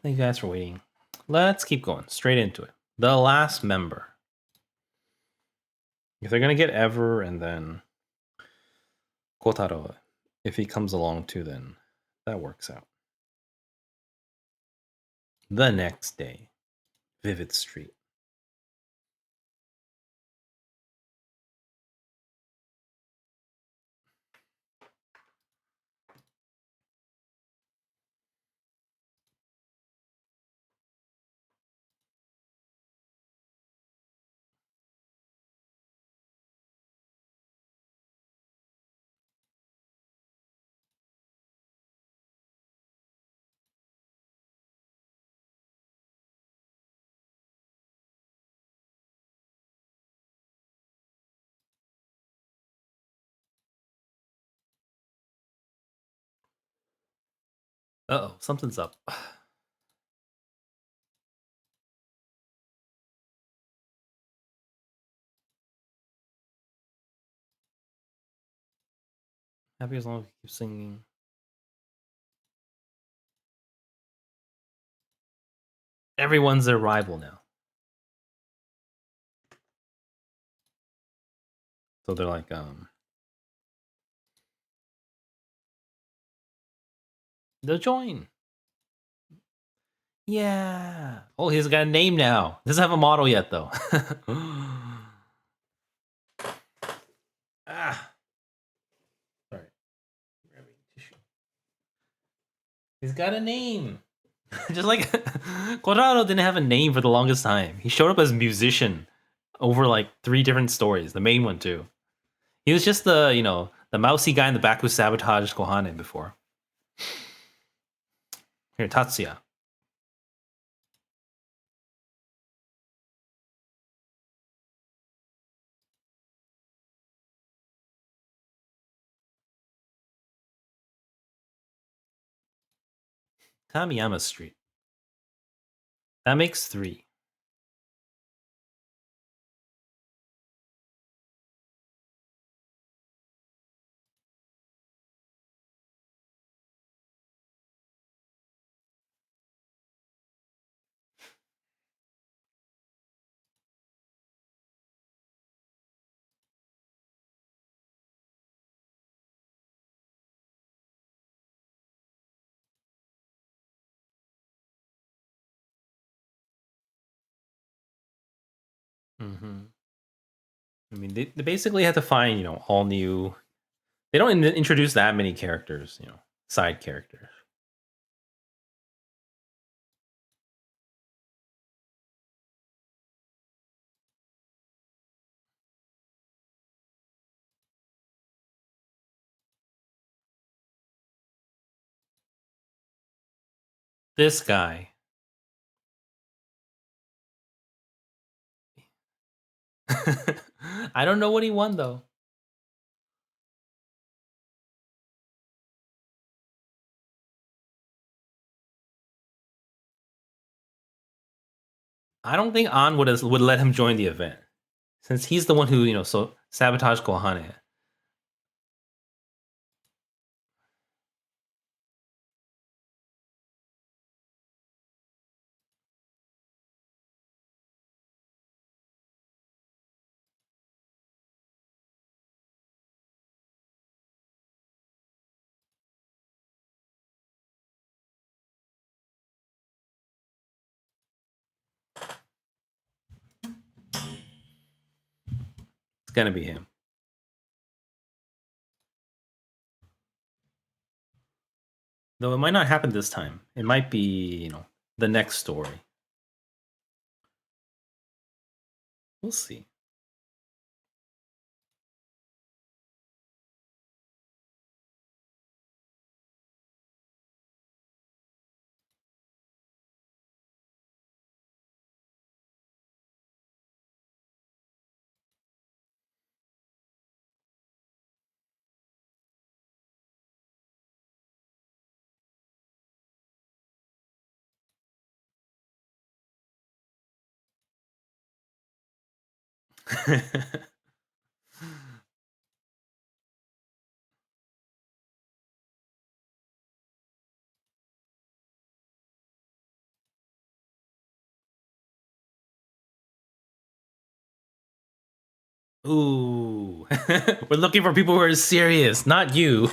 Thank you guys for waiting. Let's keep going. Straight into it. The last member. If they're gonna get Ever and then Kotaro, if he comes along too, then that works out. The next day, Vivid Street. Uh-oh, something's up. Happy as long as we keep singing. Everyone's their rival now. So they're like, they'll join. Yeah. Oh, he's got a name now. Doesn't have a model yet, though. Ah. Sorry. He's got a name. Just like Corrado didn't have a name for the longest time. He showed up as musician over like 3 different stories. The main one too. He was just the mousy guy in the back who sabotaged Kohane before. Here, Tatsuya. Kamiyama Street. That makes 3. Mm-hmm. I mean, they basically had to find all new. They don't introduce that many characters, side characters. This guy. I don't know what he won though. I don't think An would let him join the event since he's the one who so sabotaged Kohane. It's gonna be him. Though it might not happen this time. It might be, the next story. We'll see. Ooh. We're looking for people who are serious, not you.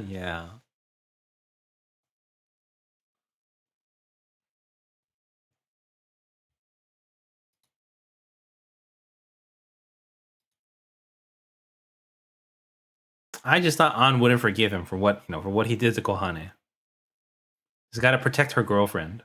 Yeah. I just thought An wouldn't forgive him for what he did to Kohane. He's got to protect her girlfriend.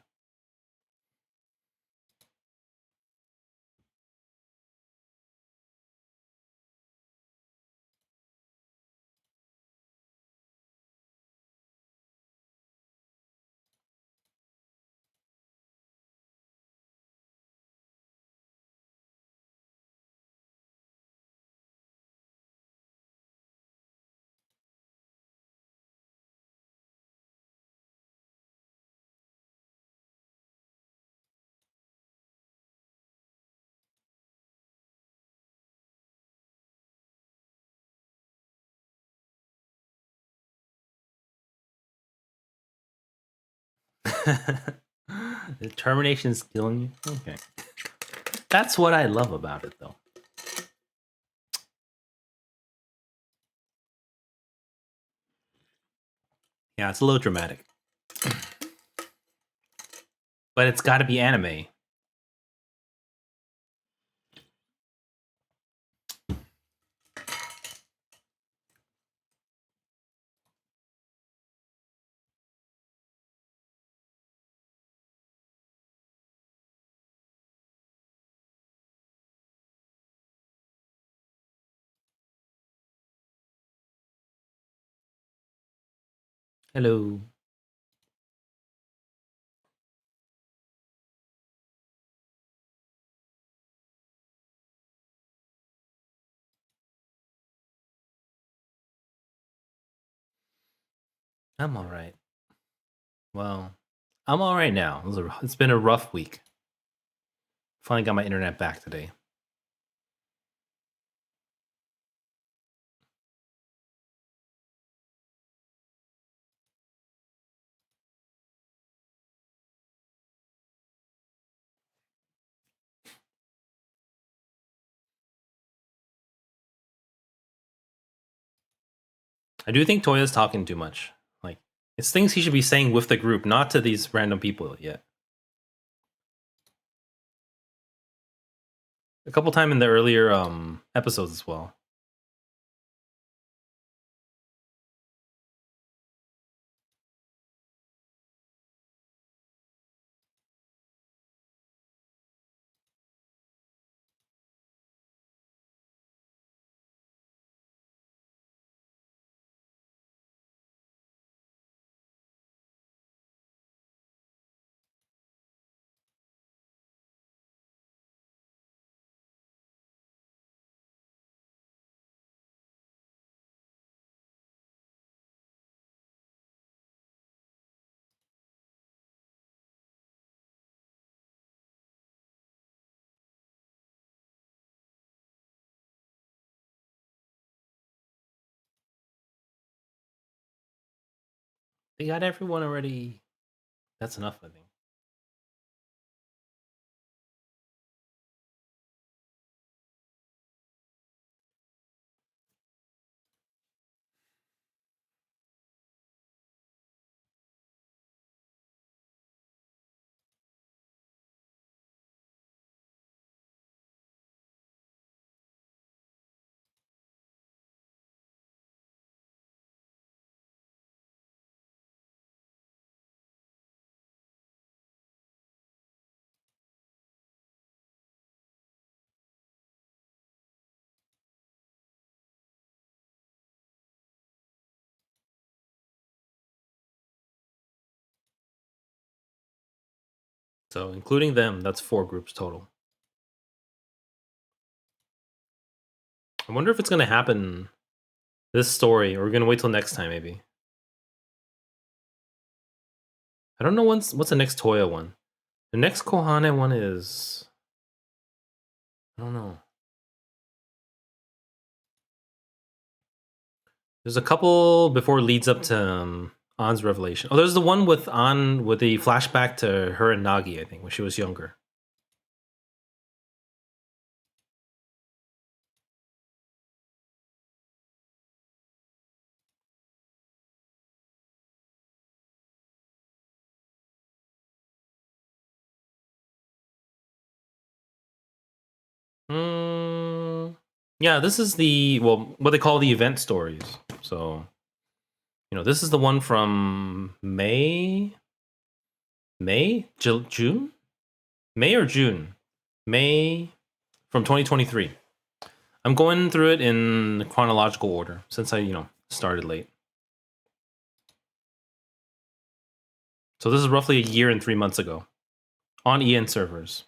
Determination's killing you. Okay, that's what I love about it, though. Yeah, it's a little dramatic, but it's got to be anime. Hello. I'm all right. Well, I'm all right now. It's been a rough week. Finally got my internet back today. I do think Toya's talking too much. Like, it's things he should be saying with the group, not to these random people yet. A couple time in the earlier episodes as well. They got everyone already. That's enough, I think. So, including them, that's 4 groups total. I wonder if it's gonna happen this story, or we're gonna wait till next time, maybe. I don't know what's the next Toya one. The next Kohane one is... I don't know. There's a couple before it leads up to An's revelation. Oh, there's the one with An with the flashback to her and Nagi, I think, when she was younger. Yeah, this is the, well, what they call the event stories. So, this is the one from May, June, May or June, May from 2023. I'm going through it in chronological order since I, started late. So this is roughly a year and 3 months ago on EN servers.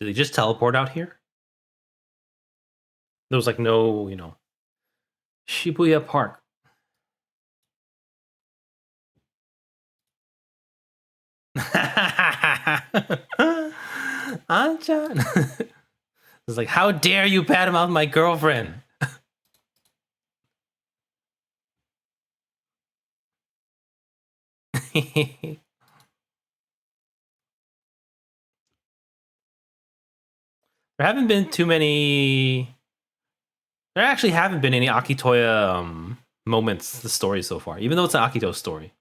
Did they just teleport out here? There was like no, Shibuya Park. An-chan. It's like, how dare you badmouth my girlfriend? There haven't been too many. There actually haven't been any Akitoya moments. The story so far, even though it's an Akito story.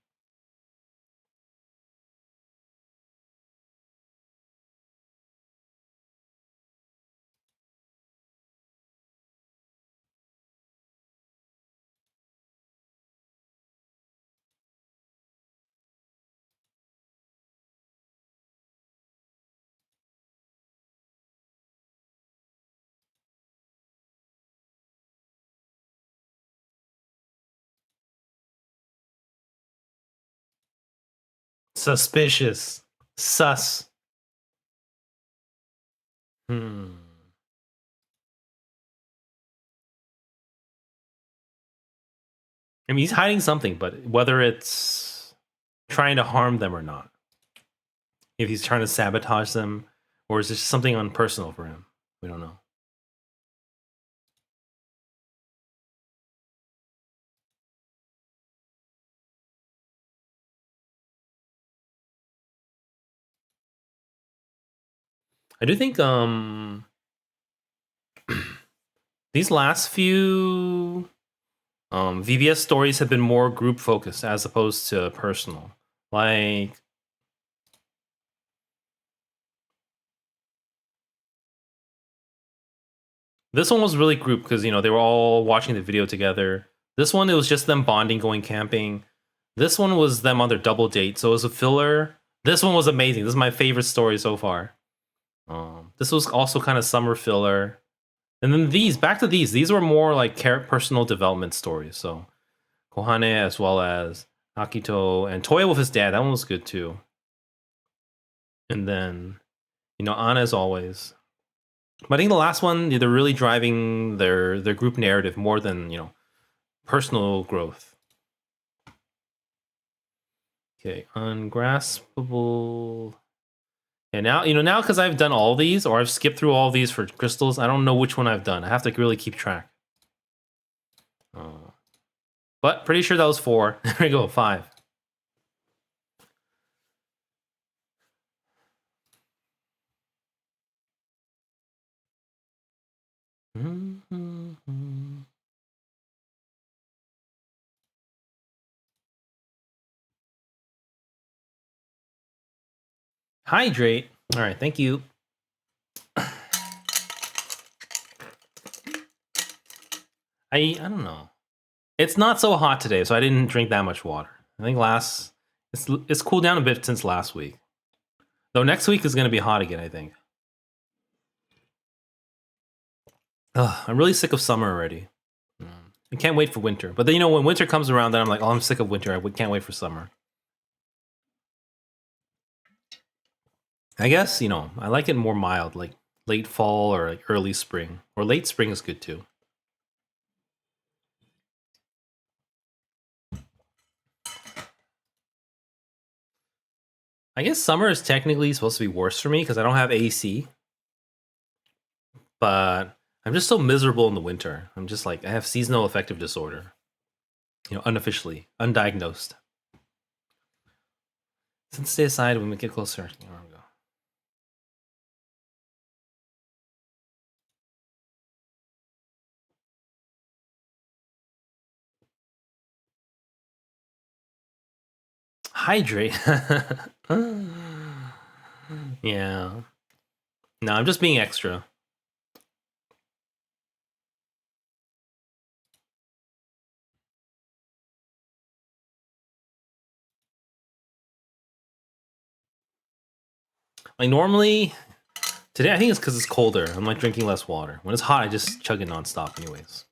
Suspicious. Sus. I mean, he's hiding something, but whether it's trying to harm them or not, if he's trying to sabotage them, or is it just something unpersonal for him, we don't know. I do think these last few VBS stories have been more group focused as opposed to personal. Like, this one was really group because they were all watching the video together. This one, it was just them bonding, going camping. This one was them on their double date, so it was a filler. This one was amazing. This is my favorite story so far. This was also kind of summer filler. And then back to these were more like personal development stories. So Kohane as well as Akito and Toya with his dad. That one was good too. And then, Anna as always. But I think the last one, they're really driving their group narrative more than, personal growth. Okay, ungraspable. And now because I've done all these, or I've skipped through all these for crystals, I don't know which one I've done. I have to really keep track. But pretty sure that was 4. There we go, 5. Hydrate. All right, thank you. I don't know. It's not so hot today, so I didn't drink that much water. I think it's cooled down a bit since last week. Though next week is going to be hot again, I think. Ugh, I'm really sick of summer already. I can't wait for winter. But then, when winter comes around, then I'm like, oh, I'm sick of winter. I can't wait for summer. I guess, I like it more mild, like late fall or like early spring. Or late spring is good too. I guess summer is technically supposed to be worse for me because I don't have AC. But I'm just so miserable in the winter. I'm just like, I have seasonal affective disorder. Unofficially, undiagnosed. Since stay aside when we get closer. There we go. Hydrate. Yeah. No, I'm just being extra. Like normally, today I think it's because it's colder. I'm like drinking less water. When it's hot, I just chug it nonstop, anyways.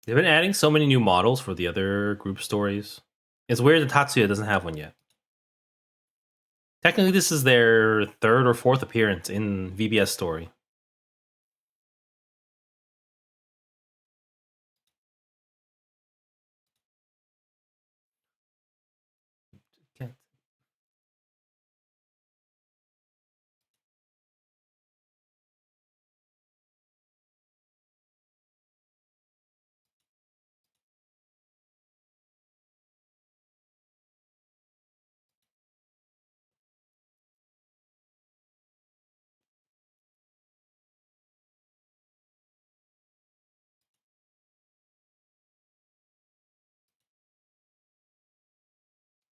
They've been adding so many new models for the other group stories. It's weird that Tatsuya doesn't have one yet. Technically, this is their third or fourth appearance in VBS story. Okay.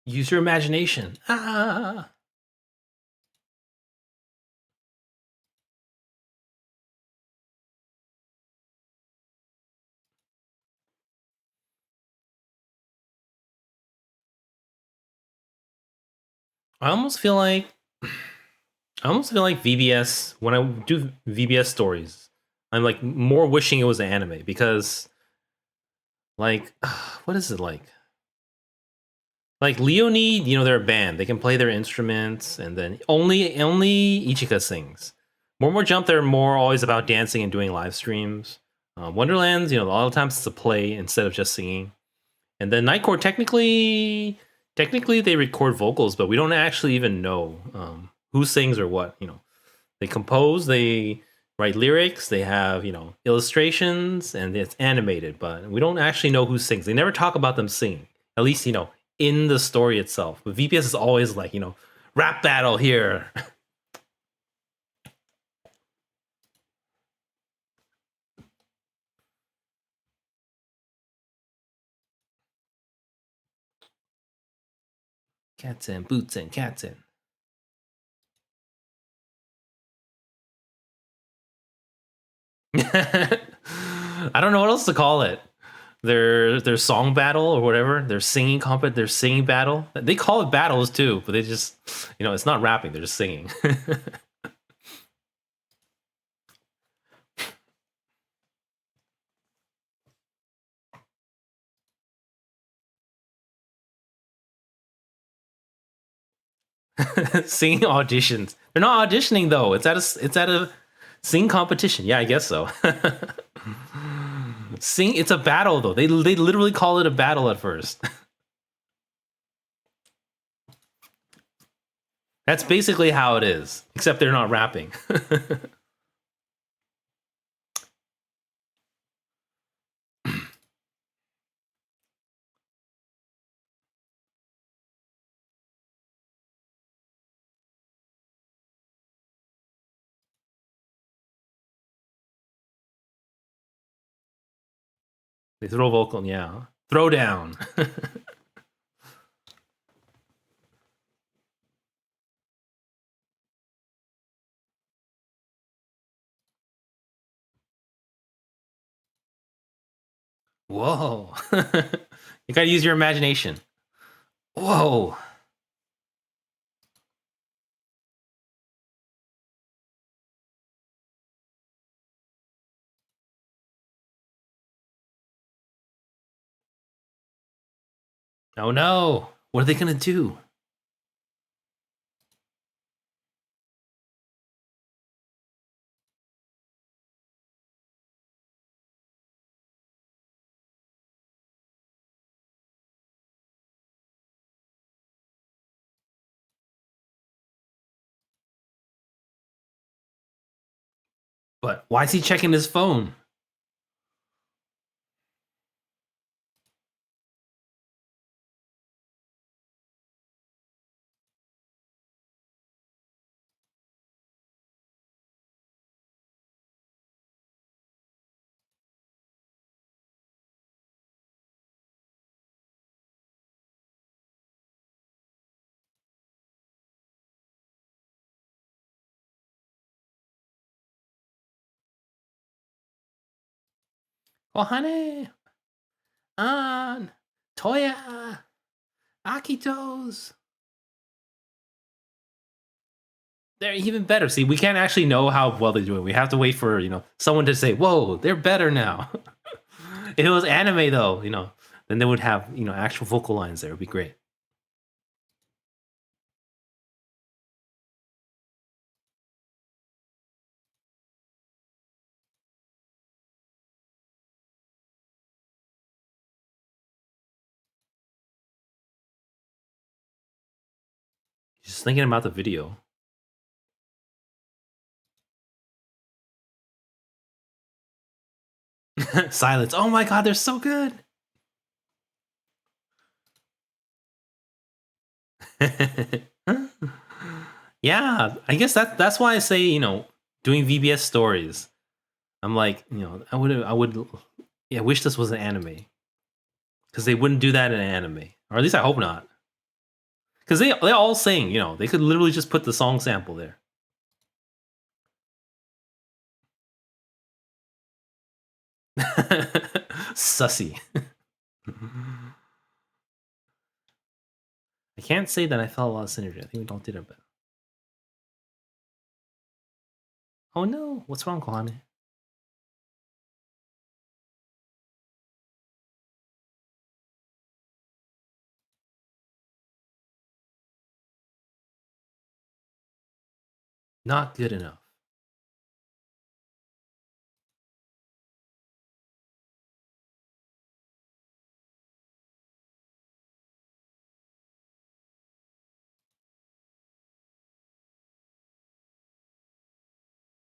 Use your imagination. Ah. I almost feel like VBS when I do VBS stories, I'm like more wishing it was an anime because like what is it like? Like Leonid, they're a band. They can play their instruments, and then only Ichika sings. More Jump, they're more always about dancing and doing live streams. Wonderlands, a lot of times it's a play instead of just singing. And then Nightcore, technically they record vocals, but we don't actually even know who sings or what. They compose, they write lyrics, they have illustrations, and it's animated, but we don't actually know who sings. They never talk about them singing. At least in the story itself. But VPS is always like rap battle here. Cats and boots and cats in. I don't know what else to call it. Their song battle or whatever. Their singing battle. They call it battles too, but they just it's not rapping. They're just singing. Singing auditions. They're not auditioning though. It's at a sing competition. Yeah, I guess so. Sing. It's a battle though. They literally call it a battle at first. That's basically how it is, except they're not rapping. They throw vocal, yeah. Throw down. Whoa. You gotta use your imagination. Whoa. Oh no. What are they gonna do? But why is he checking his phone? Oh honey. On. Toya. Akitos. They're even better. See, we can't actually know how well they're doing. We have to wait for, someone to say, whoa, they're better now. If it was anime though, then they would have, actual vocal lines there. It would be great. Just thinking about the video. Silence. Oh my god, they're so good. Yeah, I guess that's why I say, doing VBS stories. I'm like, I would yeah, I wish this was an anime. Because they wouldn't do that in an anime. Or at least I hope not. Because they all sing, they could literally just put the song sample there. Sussy. I can't say that I felt a lot of synergy. I think we don't did it better. Oh no, what's wrong, Kwame? Not good enough.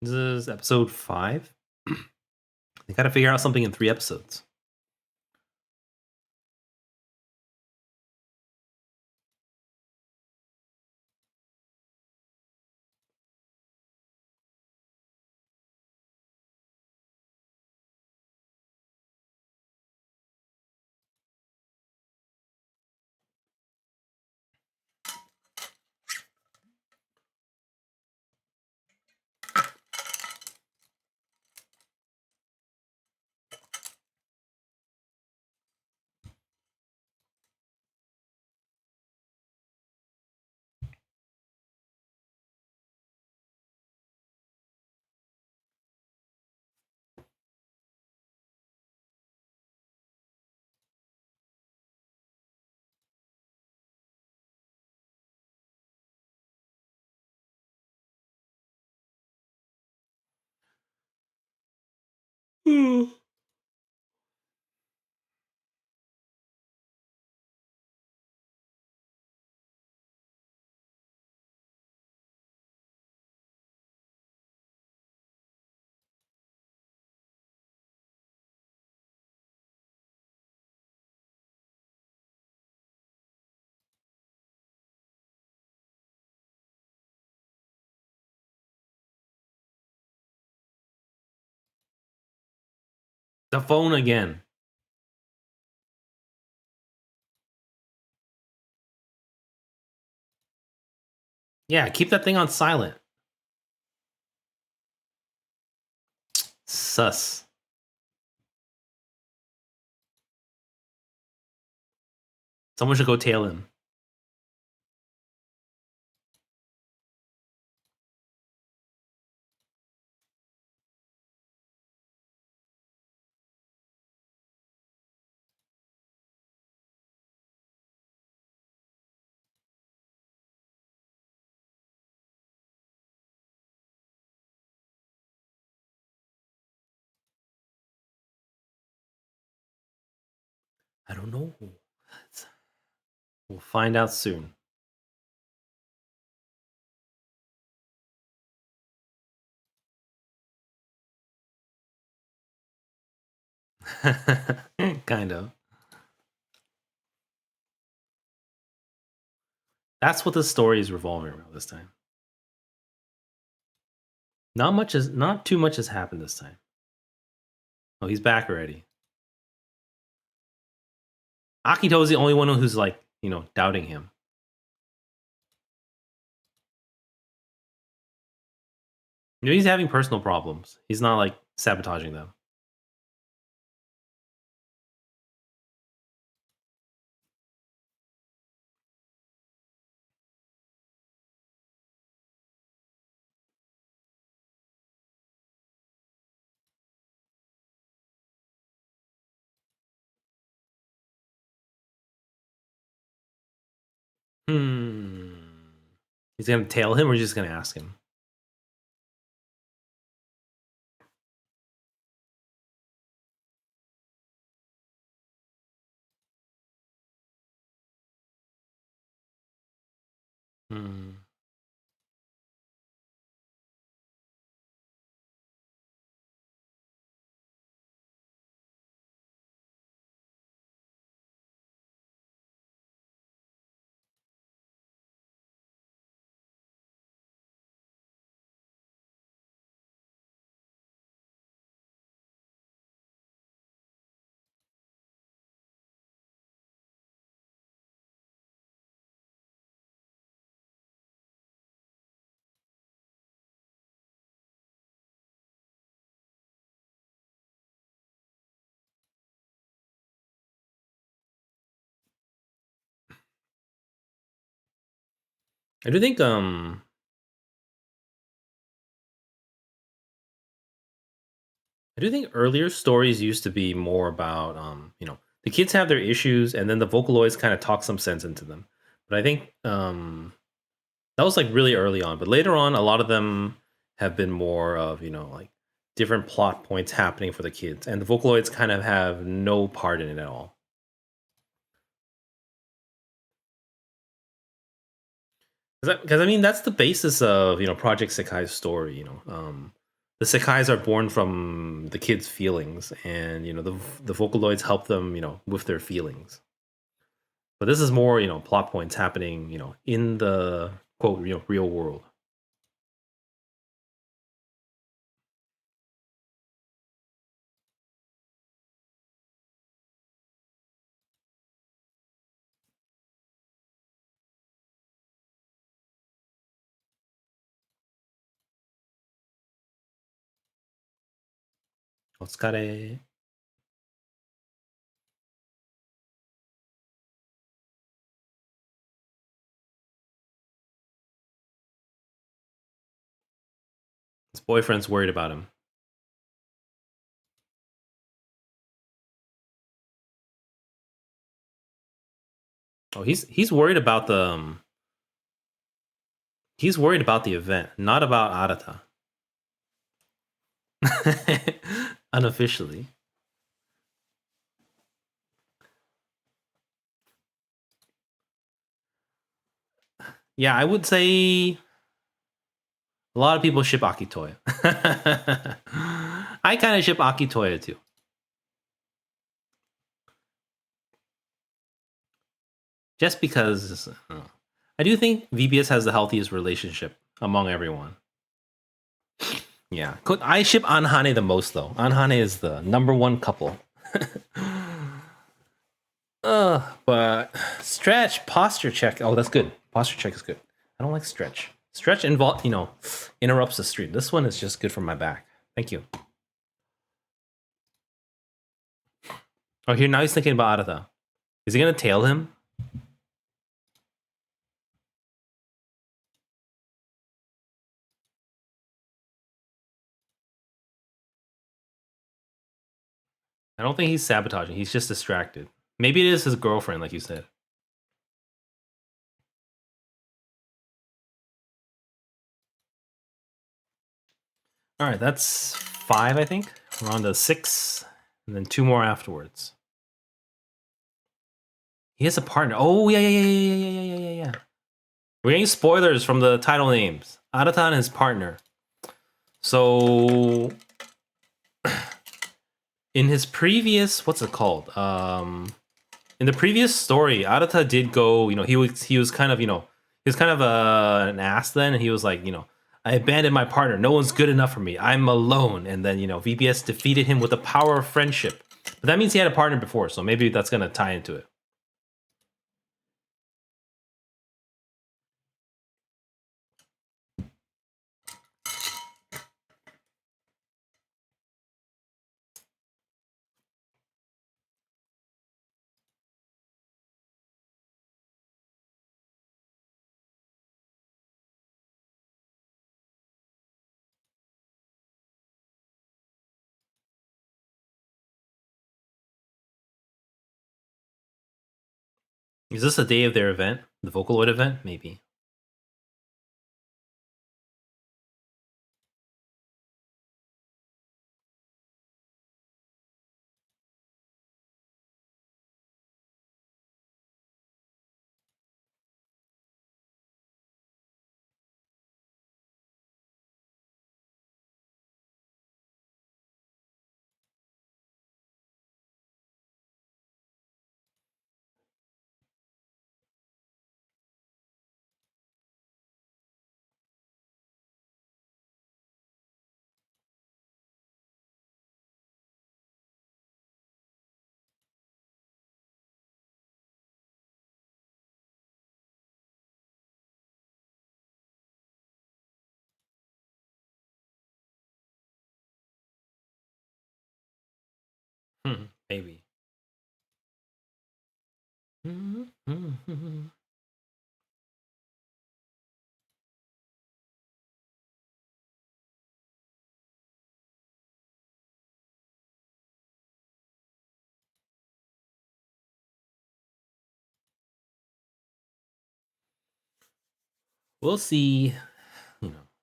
This is episode 5. They gotta figure out something in 3 episodes. The phone again. Yeah, keep that thing on silent. Sus. Someone should go tail him. I don't know. We'll find out soon. Kind of. That's what the story is revolving around this time. Not too much has happened this time. Oh, he's back already. Akito is the only one who's like, doubting him. He's having personal problems. He's not like sabotaging them. Hmm. He's gonna tail him, or he's just gonna ask him. Hmm. I do think earlier stories used to be more about the kids have their issues and then the Vocaloids kind of talk some sense into them. But I think that was like really early on. But later on, a lot of them have been more of like different plot points happening for the kids, and the Vocaloids kind of have no part in it at all. Because I mean that's the basis of Project Sekai's story. The Sekais are born from the kids' feelings, and the Vocaloids help them with their feelings. But this is more plot points happening in the quote real world. Otsukare. His boyfriend's worried about him. Oh, he's worried about the he's worried about the event, not about Arata. Unofficially. Yeah, I would say a lot of people ship Akitoya. I kind of ship Akitoya too. Just because I do think VBS has the healthiest relationship among everyone. Yeah. I ship Anhane the most, though. Anhane is the number one couple. But stretch, posture check. Oh, that's good. Posture check is good. I don't like stretch. Stretch interrupts the stream. This one is just good for my back. Thank you. Oh, here now he's thinking about Arata. Is he gonna tail him? I don't think he's sabotaging. He's just distracted. Maybe it is his girlfriend, like you said. All right, that's 5, I think. We're on to 6, and then 2 more afterwards. He has a partner. Oh, yeah. We're getting spoilers from the title names. Arata and his partner. So, in his previous, what's it called? In the previous story, Arata did go. He was kind of an ass then, and he was like, I abandoned my partner. No one's good enough for me. I'm alone. And then VBS defeated him with the power of friendship. But that means he had a partner before, so maybe that's gonna tie into it. Is this the day of their event? The Vocaloid event? Maybe. Maybe. We'll see.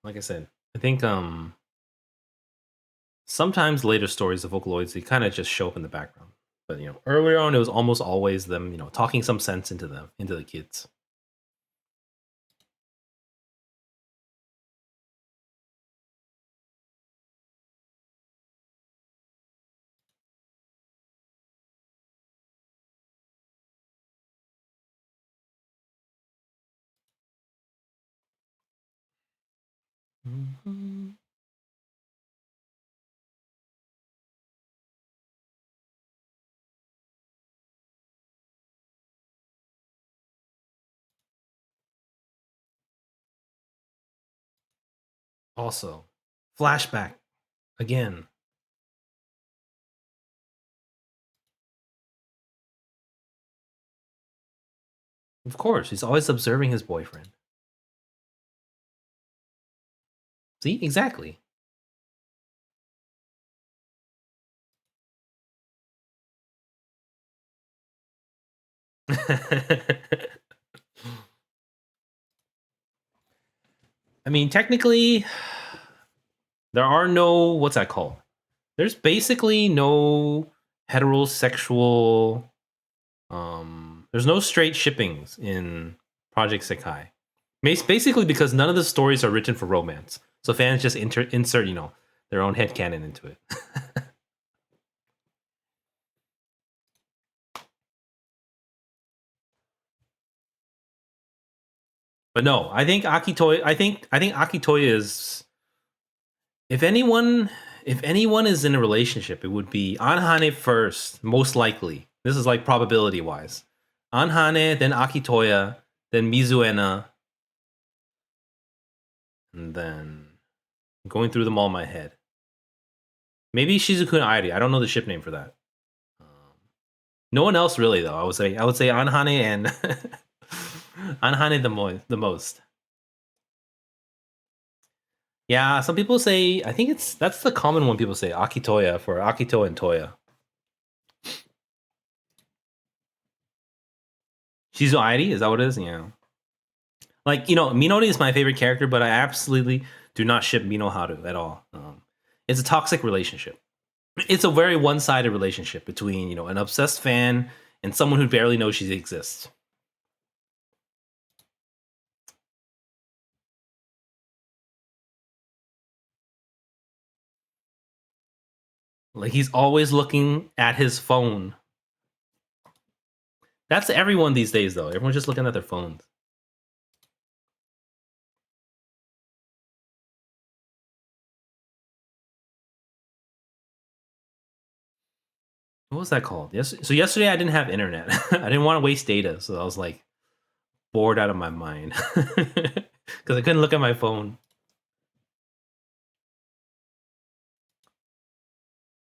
Like I said, I think sometimes later stories of Vocaloids, they kind of just show up in the background. But earlier on, it was almost always them, talking some sense into the kids. Also, flashback again. Of course, he's always observing his boyfriend. See, exactly. I mean, technically, there are no, what's that called? There's basically no heterosexual. There's no straight shippings in Project Sekai. Basically, because none of the stories are written for romance, so fans just insert, their own headcanon into it. But no, I think Akitoy. I think Akitoy is. If anyone, if anyone is in a relationship, it would be Anhane first, most likely. This is like probability wise. Anhane, then Akitoya, then Mizuena, and then going through them all in my head. Maybe Shizuku and Airi. I don't know the ship name for that. Um, no one else really though. I would say Anhane and Anhane the most. Yeah, some people say I think that's the common one people say Akitoya for Akito and Toya. Shizu Airi, is that what it is? Yeah. Like, Minori is my favorite character, but I absolutely do not ship Minoharu at all. It's a toxic relationship. It's a very one-sided relationship between, an obsessed fan and someone who barely knows she exists. Like he's always looking at his phone. That's everyone these days, though. Everyone's just looking at their phones. What was that called? Yes. So yesterday I didn't have internet. I didn't want to waste data, so I was like bored out of my mind because I couldn't look at my phone.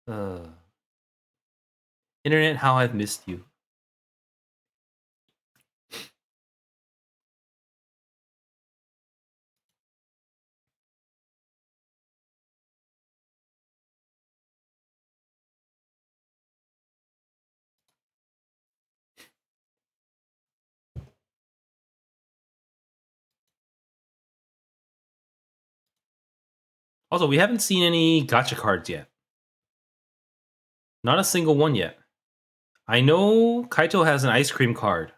Uh, Internet, how I've missed you. Also, we haven't seen any gotcha cards yet. Not a single one yet. I know Kaito has an ice cream card.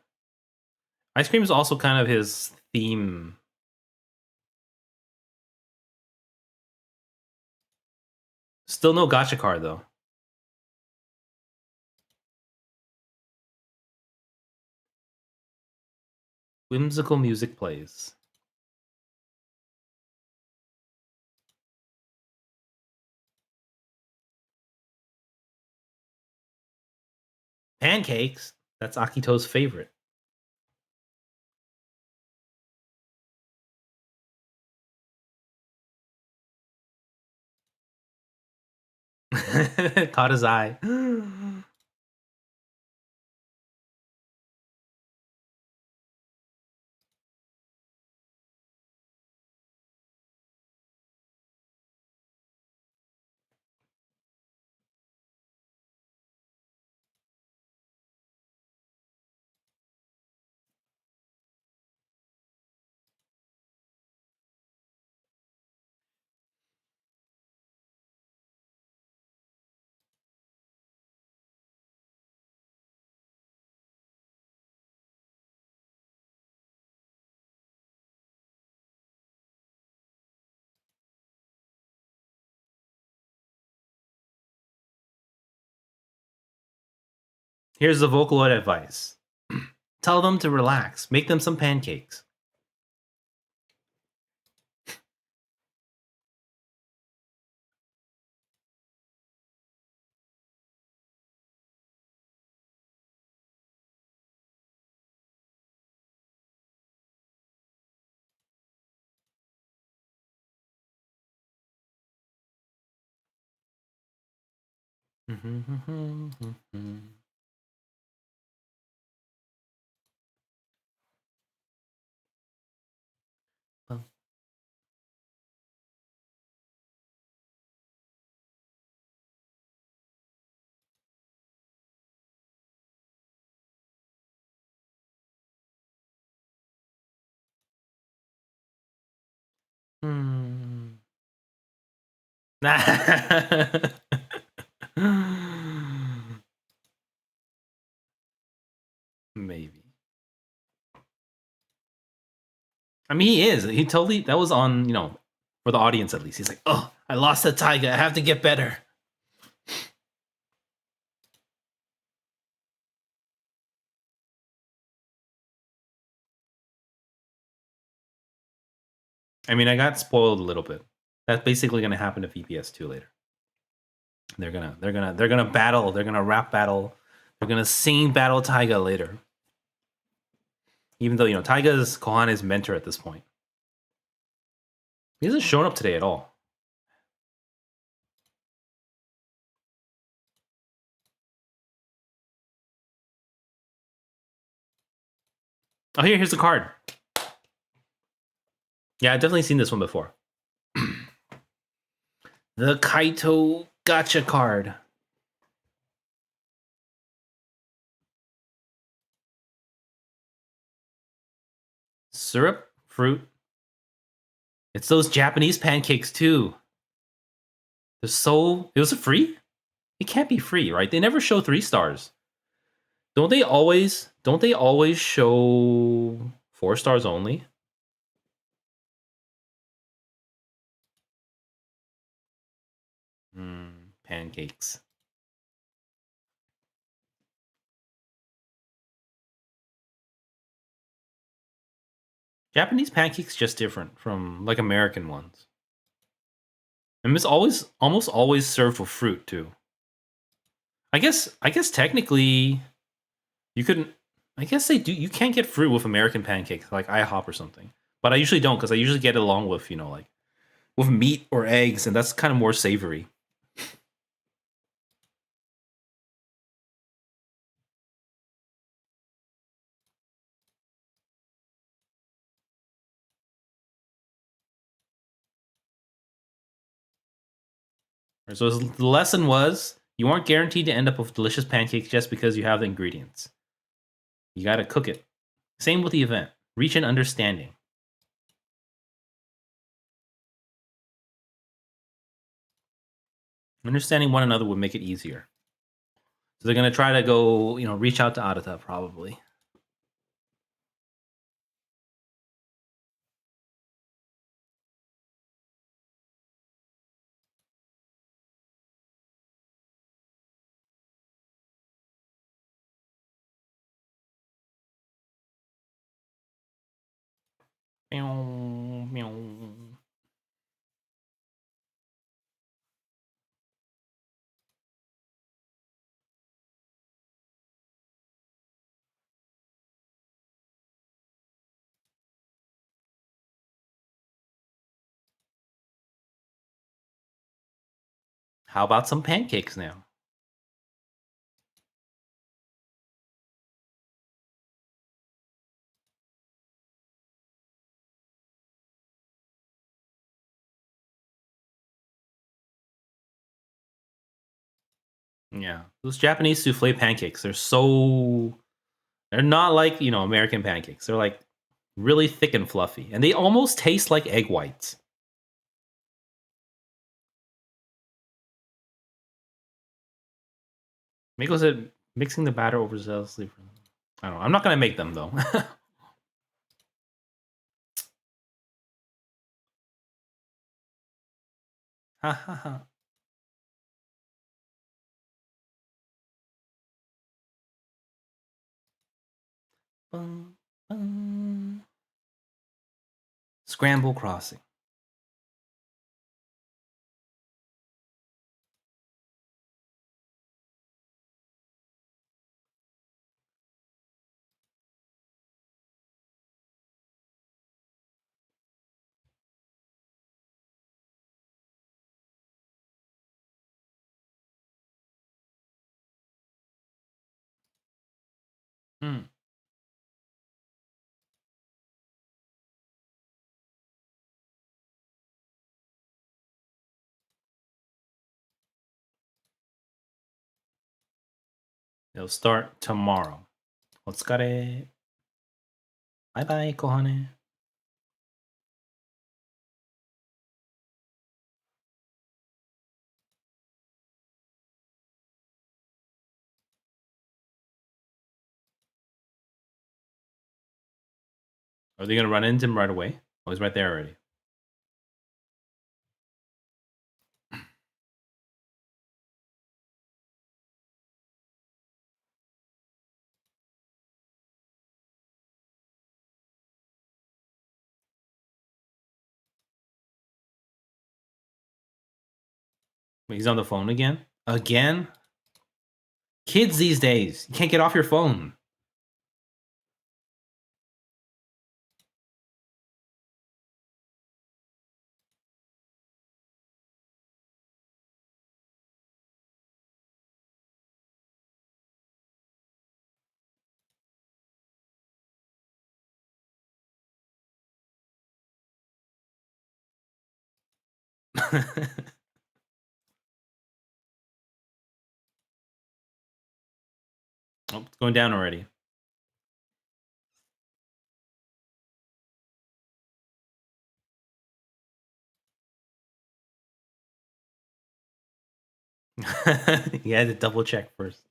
Ice cream is also kind of his theme. Still no gotcha card though. Whimsical music plays. Pancakes. That's Akito's favorite. Caught his eye. Here's the Vocaloid advice. Tell them to relax. Make them some pancakes. Hmm. I mean, he is. He totally, that was on, for the audience at least. He's like, oh, I lost the tiger. I have to get better. I mean, I got spoiled a little bit. That's basically going to happen to VBS 2 later. They're gonna battle. They're gonna rap battle. They're gonna sing battle Taiga later. Even though Taiga is Kohane's mentor at this point. He hasn't shown up today at all. Oh, here's the card. Yeah, I've definitely seen this one before. The Kaito Gacha card. Syrup, fruit. It's those Japanese pancakes too. They're so. It was a free? It can't be free, right? They never show 3 stars. Don't they always? Don't they always show 4 stars only? Pancakes. Japanese pancakes just different from like American ones. And it's almost always served with fruit too. I guess technically you couldn't. I guess they do. You can't get fruit with American pancakes like IHOP or something. But I usually don't because I usually get it along with like with meat or eggs, and that's kind of more savory. So the lesson was you aren't guaranteed to end up with delicious pancakes just because you have the ingredients. You got to cook it. Same with the event. Reach an understanding. Understanding one another would make it easier. So they're gonna try to go, reach out to Adata probably. Meow, meow. How about some pancakes now? Yeah, those Japanese souffle pancakes, they're not like, American pancakes. They're like really thick and fluffy, and they almost taste like egg whites. Miko said mixing the batter overzealously. I don't know. I'm not gonna make them though. Ha ha ha. Bum, bum. Scramble crossing. Hmm. It'll start tomorrow. Otsukare. Bye bye, Kohane. Are they gonna run into him right away? Oh, he's right there already. Wait, he's on the phone again? Again? Kids these days, you can't get off your phone. Oh, it's going down already. You had to double check first.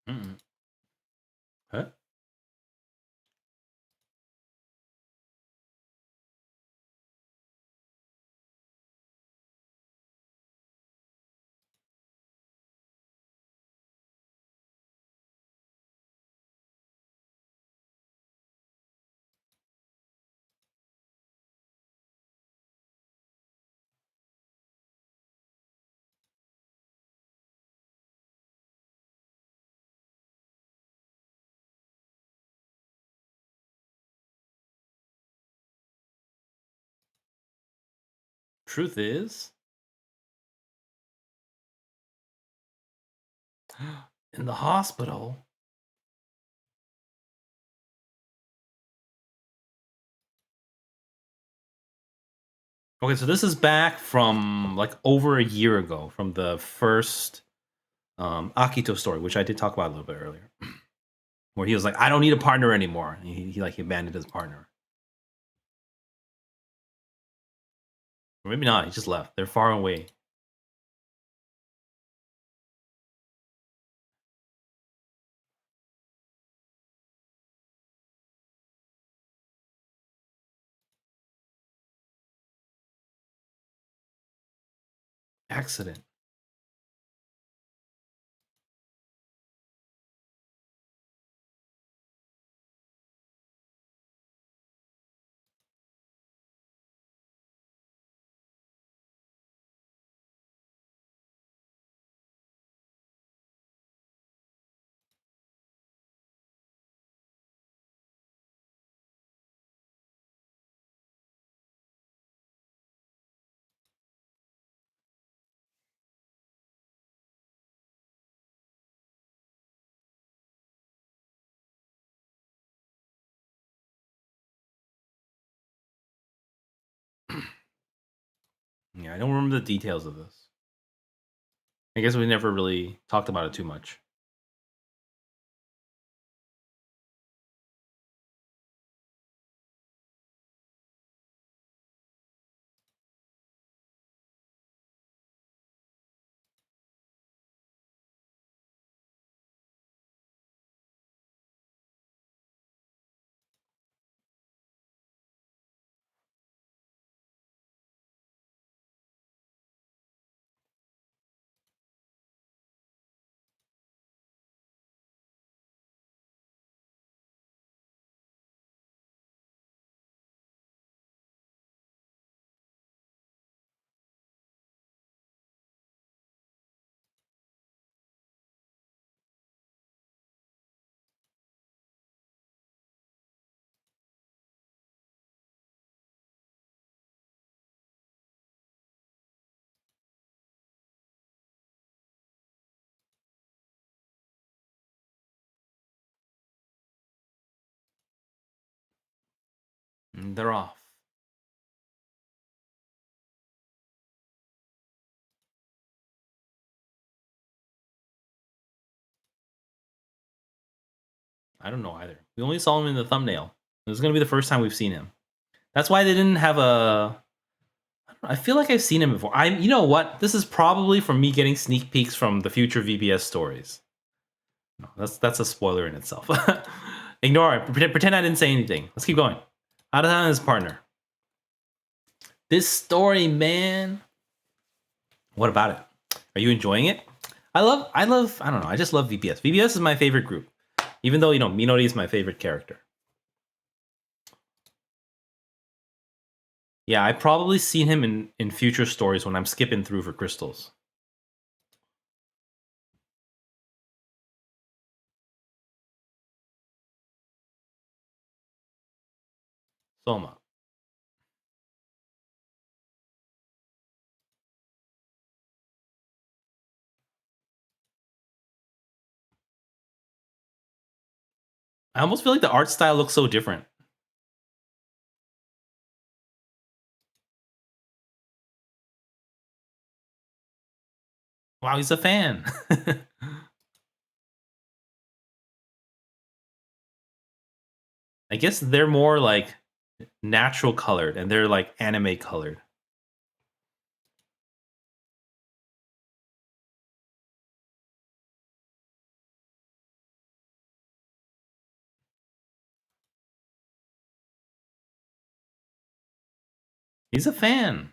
Mm-mm. Huh? Truth is, in the hospital. Okay, so this is back from like over a year ago from the first Akito story, which I did talk about a little bit earlier, where he was like, "I don't need a partner anymore." And he like abandoned his partner. Or maybe not. He just left. They're far away. Accident. Yeah, I don't remember the details of this. I guess we never really talked about it too much. They're off. I don't know either. We only saw him in the thumbnail. This is gonna be the first time we've seen him. That's why they didn't have a. I feel like I've seen him before. You know what? This is probably from me getting sneak peeks from the future VBS stories. No, that's a spoiler in itself. Ignore it. Pretend I didn't say anything. Let's keep going. Adatan and his partner. This story, man. What about it? Are you enjoying it? I love. I don't know. I just love VBS. VBS is my favorite group, even though Minori is my favorite character. Yeah, I've probably seen him in future stories when I'm skipping through for crystals. Soma. I almost feel like the art style looks so different. Wow, he's a fan. I guess they're more like natural colored and they're like anime colored. He's a fan.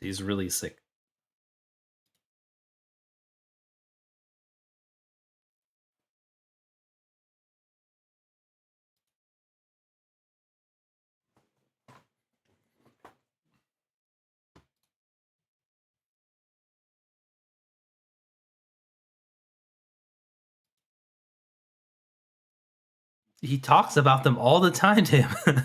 He's really sick. He talks about them all the time to him.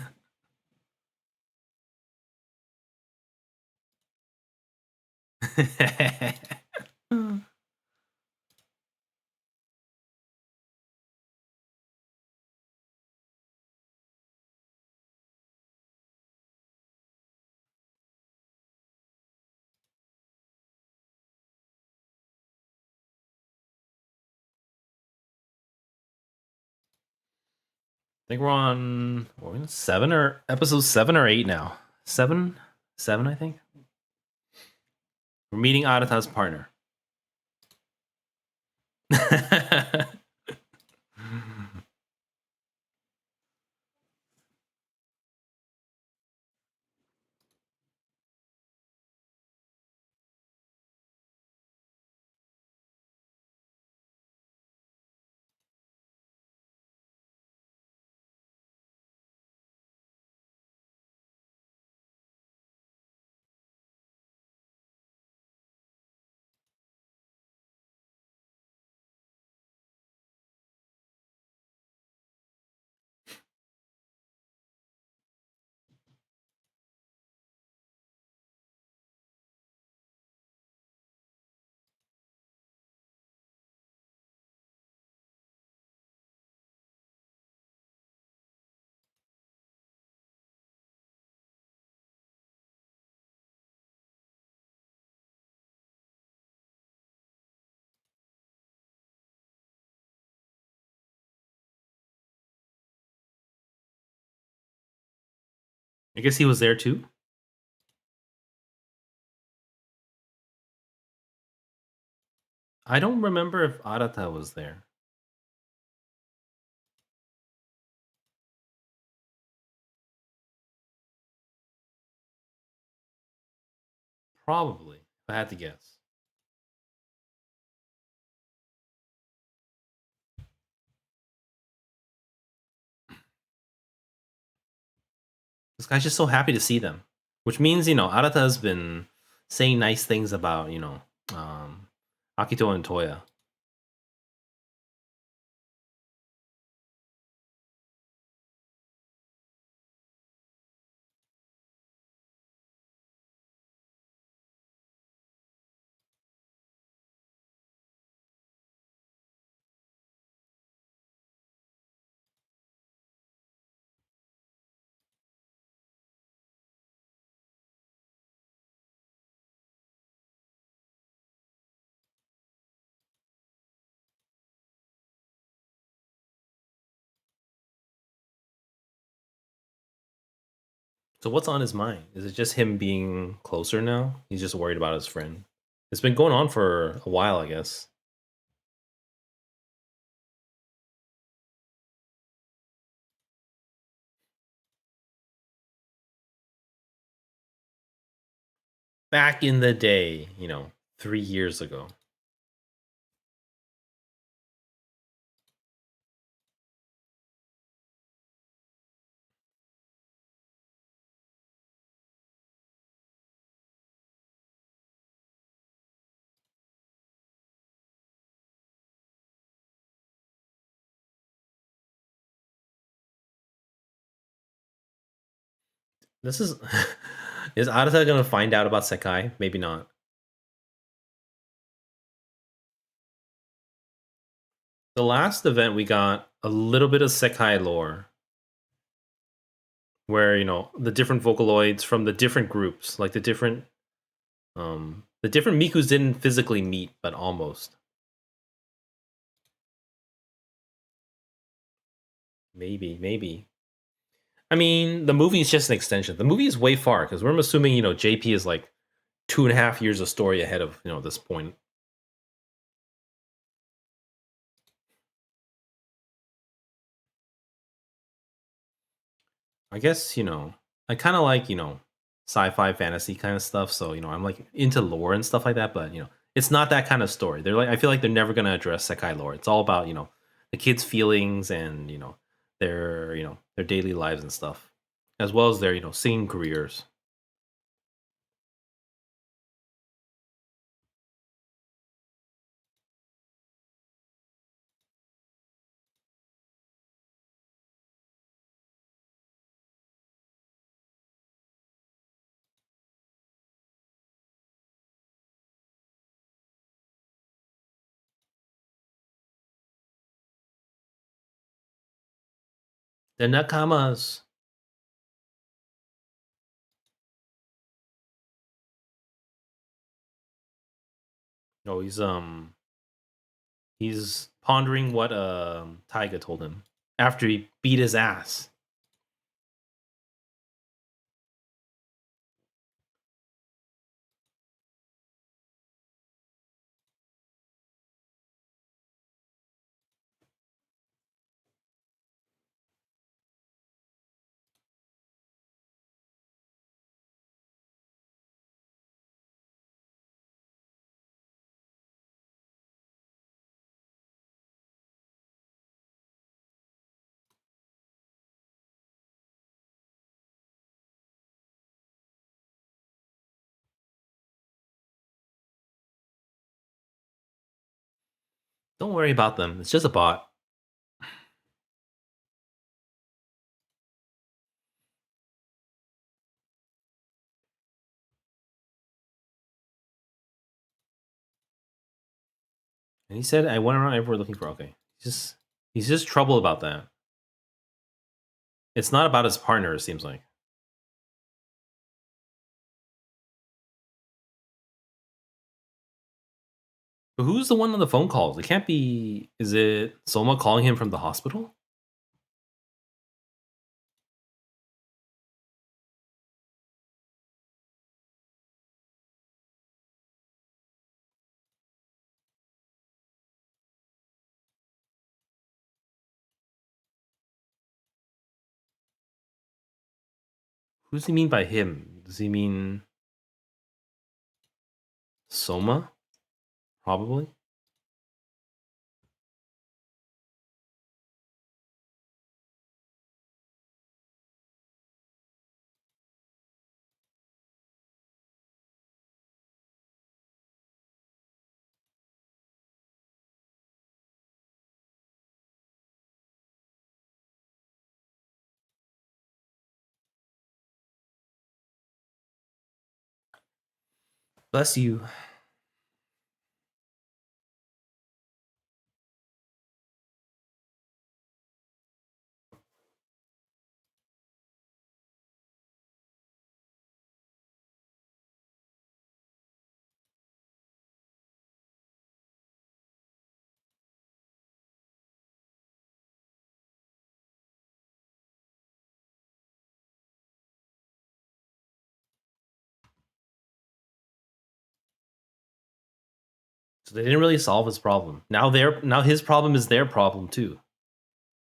I think we're on episode 7 or 8 now. Seven, I think. We're meeting Arata's partner. I guess he was there too. I don't remember if Arata was there. Probably, if I had to guess. This guy's just so happy to see them, which means Arata has been saying nice things about um, Akito and Toya. So what's on his mind? Is it just him being closer now? He's just worried about his friend. It's been going on for a while, I guess. Back in the day, 3 years ago. This is is Arata gonna find out about Sekai? Maybe not. The last event we got a little bit of Sekai lore, where the different Vocaloids from the different groups, like the different Mikus didn't physically meet, but almost. Maybe. I mean, the movie is just an extension. The movie is way far because we're assuming JP is like 2.5 years of story ahead of this point. I guess I kind of like sci-fi fantasy kind of stuff. So I'm like into lore and stuff like that. But it's not that kind of story. They're like I feel like they're never gonna address Sekai lore. It's all about the kids' feelings and their daily lives and stuff, as well as their singing careers. The Nakamas. No, he's pondering what Taiga told him after he beat his ass. Don't worry about them. It's just a bot. And he said, "I went around everywhere looking for." Okay, he's just trouble about that. It's not about his partner. It seems like. But who's the one on the phone calls? It can't be. Is it Soma calling him from the hospital? Who does he mean by him? Does he mean Soma? Probably. Bless you. So they didn't really solve his problem. Now his problem is their problem too.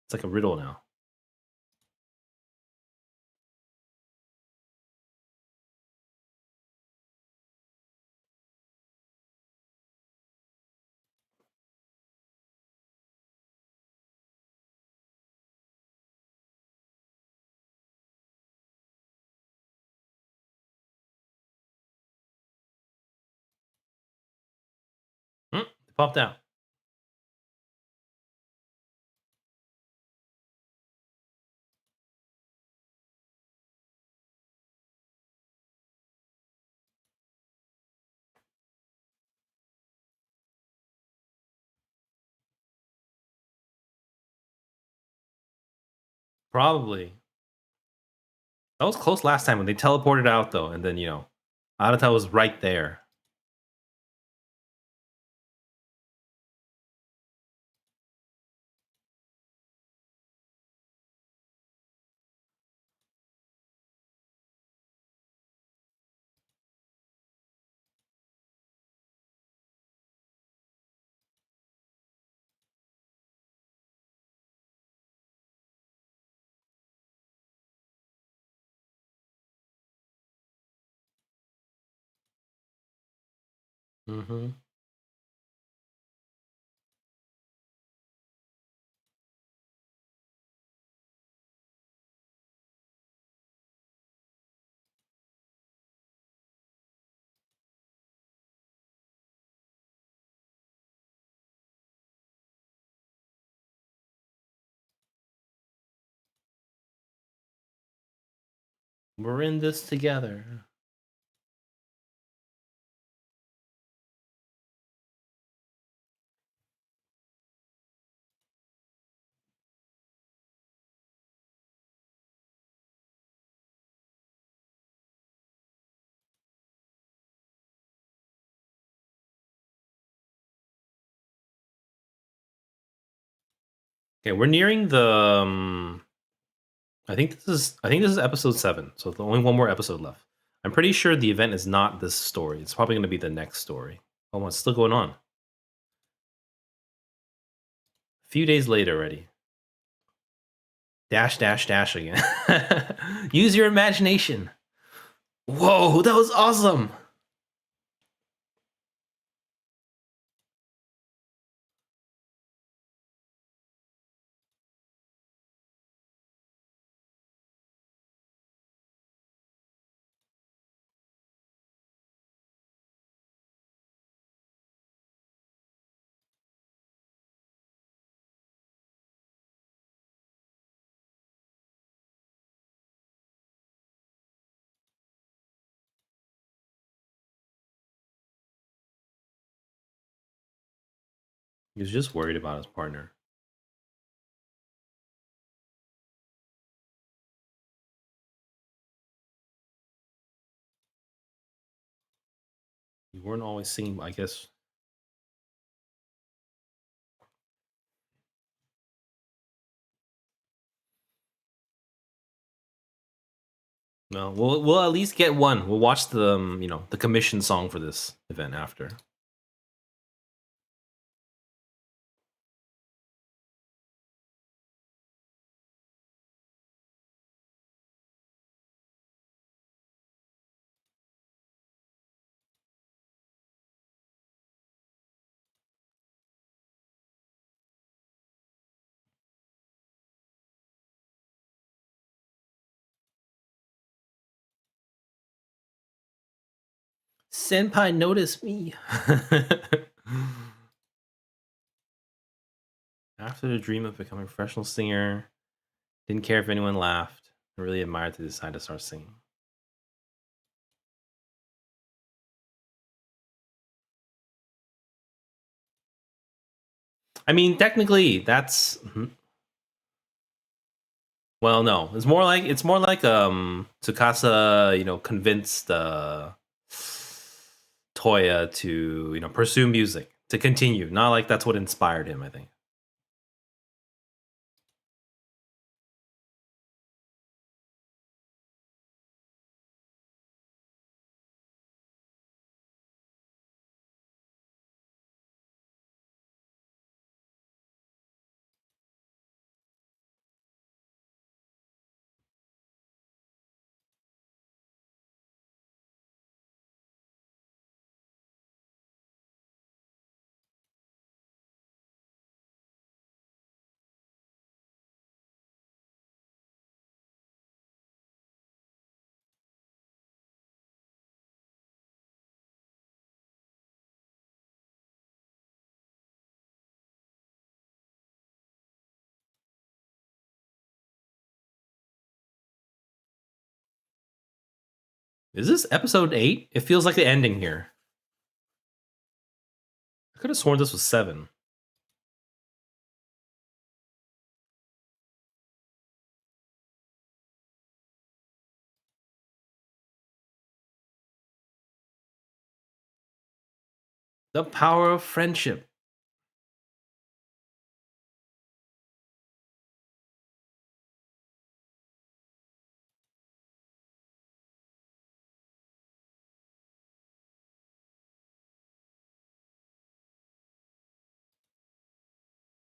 It's like a riddle now. It popped out. Probably. That was close last time when they teleported out though, and then Anata was right there. Mm-hmm. We're in this together. Okay, we're nearing the. I think this is episode 7, so the only one more episode left. I'm pretty sure the event is not this story. It's probably going to be the next story. Oh, it's still going on. A few days later already. Dash dash dash again. Use your imagination. Whoa, that was awesome. He was just worried about his partner. You weren't always singing, I guess. No, we'll at least get one. We'll watch the commission song for this event after. Senpai noticed me. After the dream of becoming a professional singer, didn't care if anyone laughed. I really admired to decide to start singing. I mean, technically, that's well, no. It's more like Tsukasa, convinced Toya to pursue music to continue. Not like that's what inspired him. I think. Is this episode 8? It feels like the ending here. I could have sworn this was 7. The power of friendship.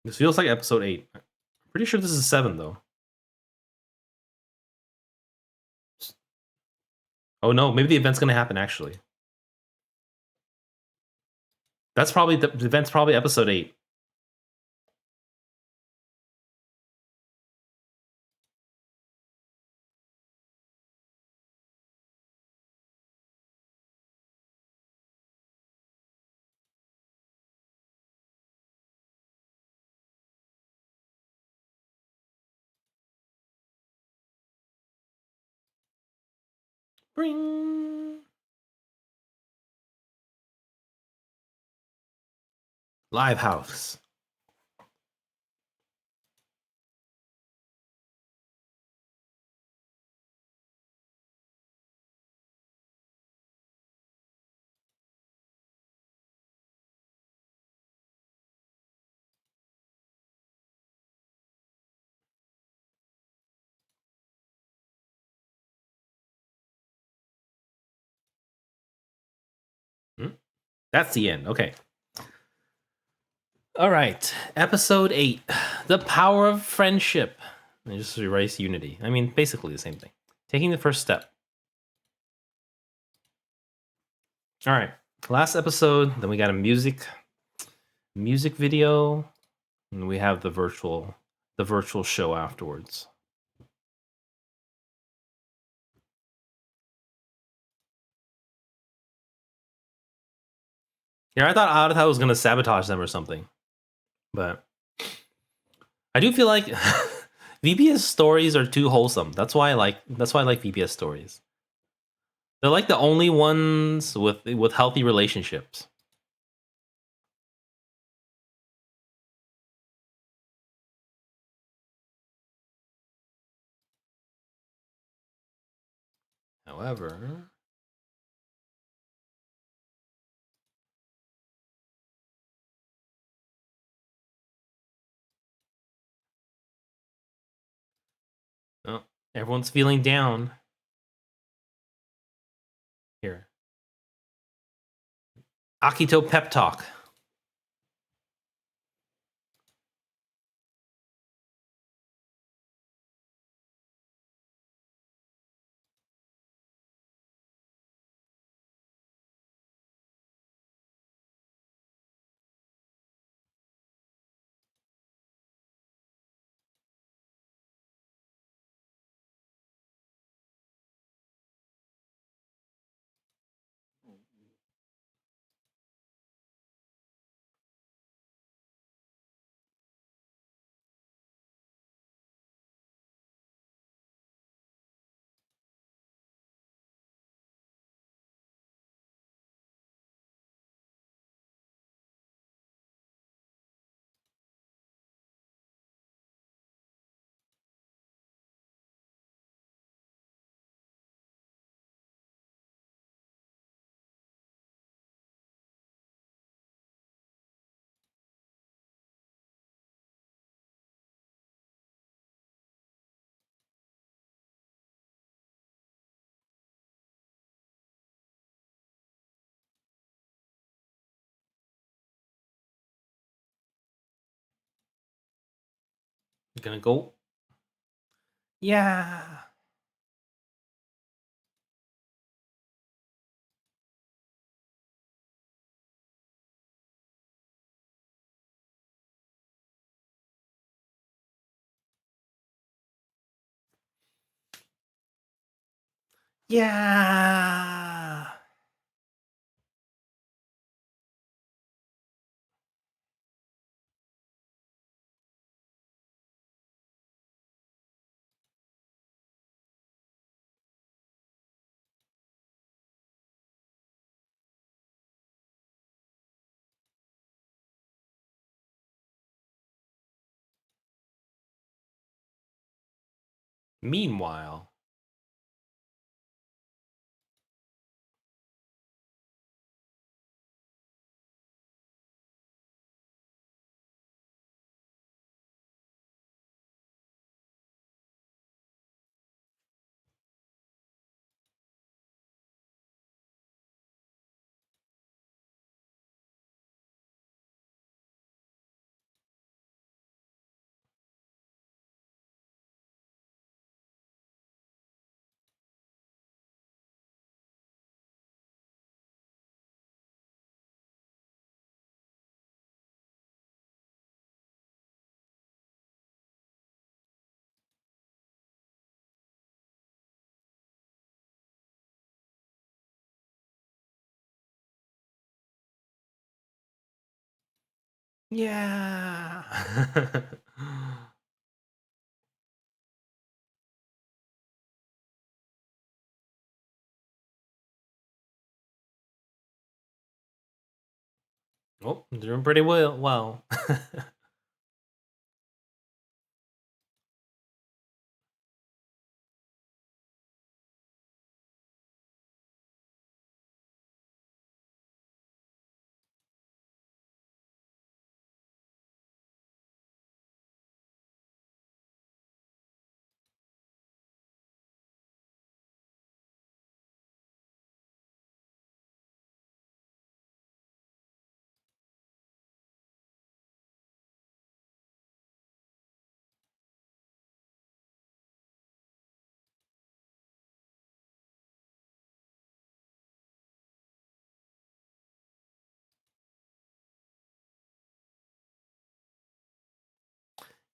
This feels like episode 8. I'm pretty sure this is 7 though. Oh no, maybe the event's gonna happen actually. That's probably the event's probably episode 8. Bring live house. That's the end. Okay. All right. Episode 8. The power of friendship. I just erase unity. I mean, basically the same thing. Taking the first step. All right. Last episode, then we got a music video, and we have the virtual show afterwards. Yeah, I thought it was gonna sabotage them or something, but I do feel like VBS stories are too wholesome. That's why I like VBS stories. They're like the only ones with healthy relationships. However, oh, everyone's feeling down here. Akito pep talk. You gonna go? Yeah. Yeah. Meanwhile, yeah. Oh, doing pretty well. Well,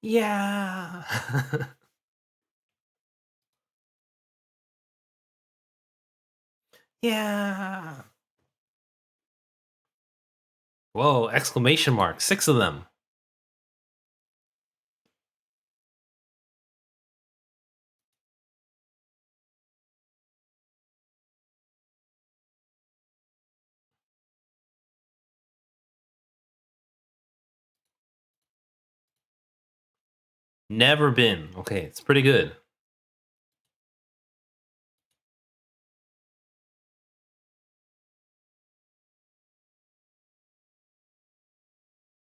yeah. Yeah. Whoa! Exclamation mark! 6 of them. Never been. Okay, it's pretty good.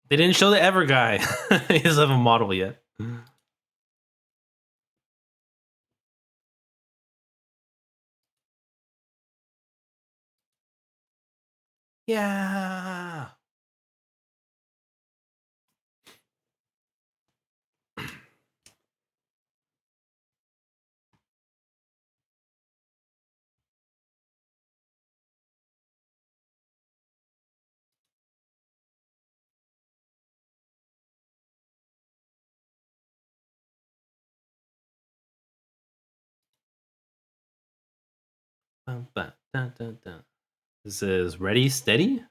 They didn't show the Ever guy. He doesn't have a model yet. Yeah. Bum, ba, dun, dun, dun. This is Ready Steady.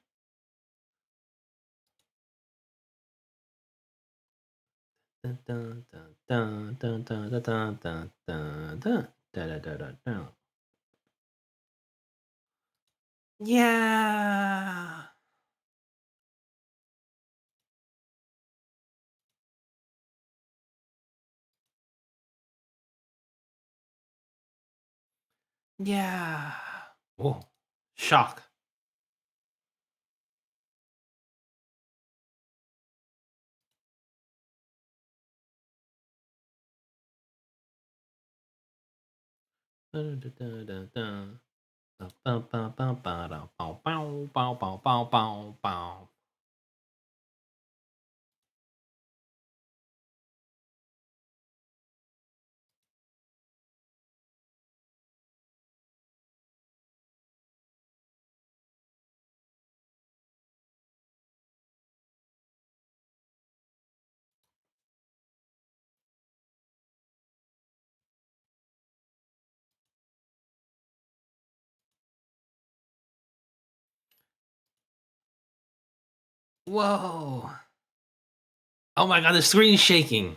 Dun, dun, dun, dun, dun, dun, dun, dun, dun, dun, dun, dun, dun, dun, dun. Yeah. Yeah. Whoa. Shock. Dun, dun, dun, dun, dun. Ba, ba, ba, ba, ba, da, bow, bow, bow, bow, bow, bow, bow. Whoa! Oh my god, the screen's shaking.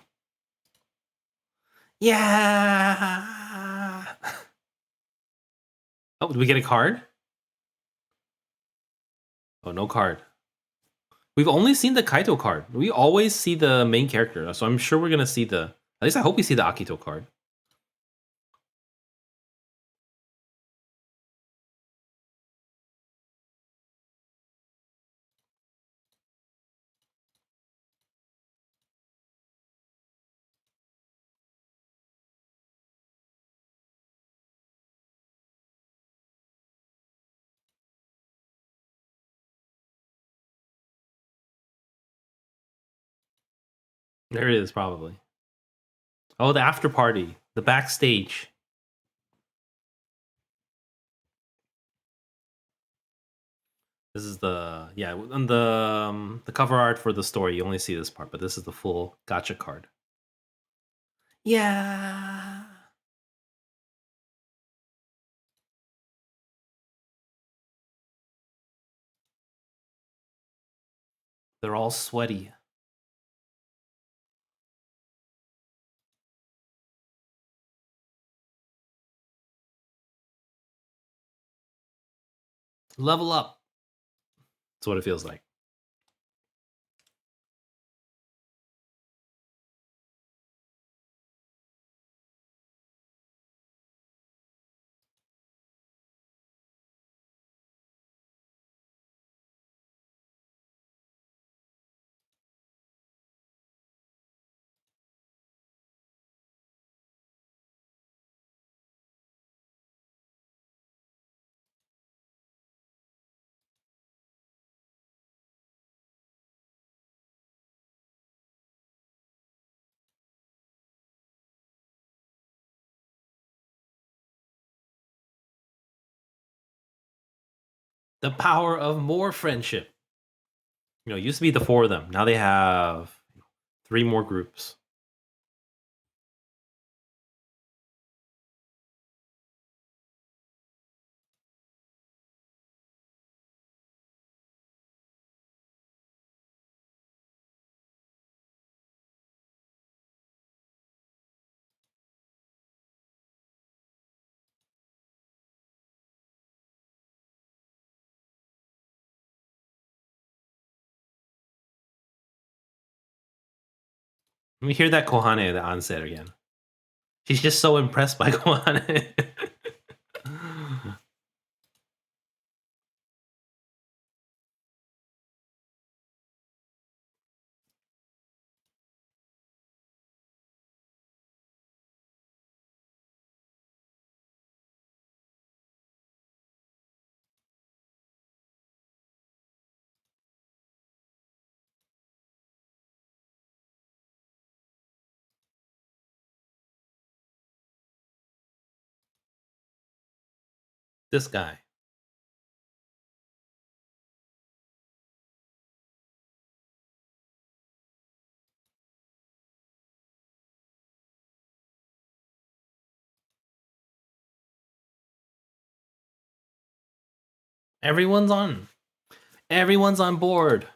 Yeah. Oh, did we get a card? Oh, no card. We've only seen the Kaito card. We always see the main character, so I'm sure we're gonna see the. At least I hope we see the Akito card. There it is, probably. Oh, the after party, the backstage. This is the on the cover art for the story. You only see this part, but this is the full gotcha card. Yeah. They're all sweaty. Level up. That's what it feels like. The power of more friendship. It used to be the four of them. Now they have three more groups. Let me hear that Kohane that An said again. She's just so impressed by Kohane. This guy. Everyone's on. Everyone's on board.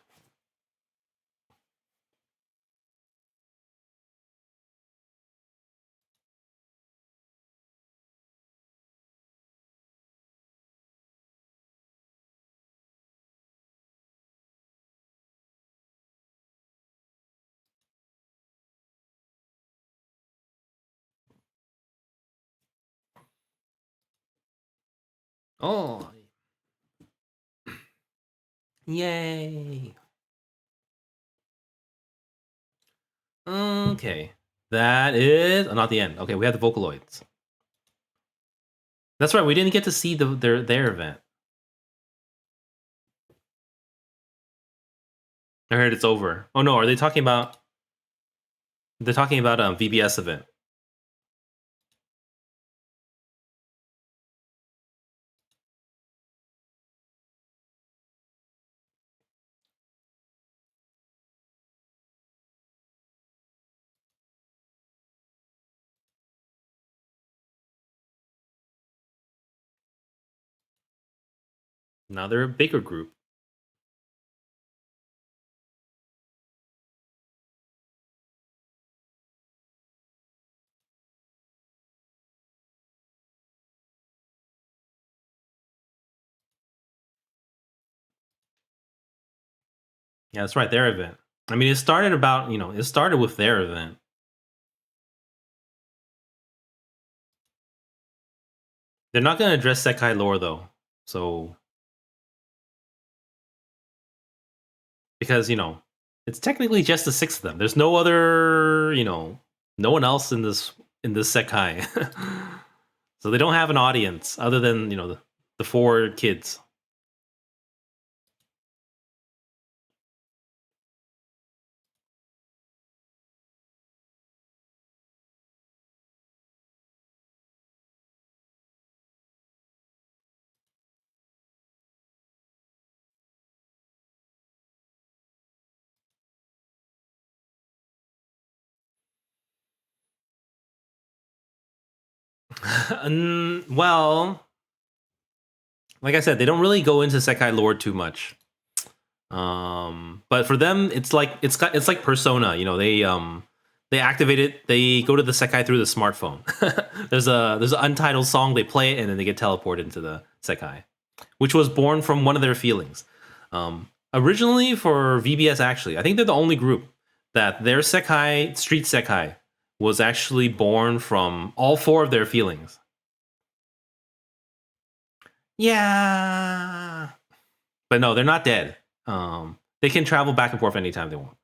Oh, yay. Okay. That is not the end. Okay, we have the Vocaloids. That's right. We didn't get to see their event. I heard it's over. Oh no, are they talking about? They're talking about VBS event. Now they're a bigger group. Yeah, that's right. Their event. I mean, it started it started with their event. They're not going to address Sekai lore though, so because it's technically just the six of them. There's no other, no one else in this Sekai, so they don't have an audience other than the four kids. Well, like I said, they don't really go into Sekai lore too much. But for them, it's like Persona. They activate it. They go to the Sekai through the smartphone. there's an untitled song. They play it and then they get teleported into the Sekai, which was born from one of their feelings. Originally for VBS, actually, I think they're the only group that their Sekai, Street Sekai, was actually born from all four of their feelings. Yeah. But no, they're not dead. They can travel back and forth anytime they want.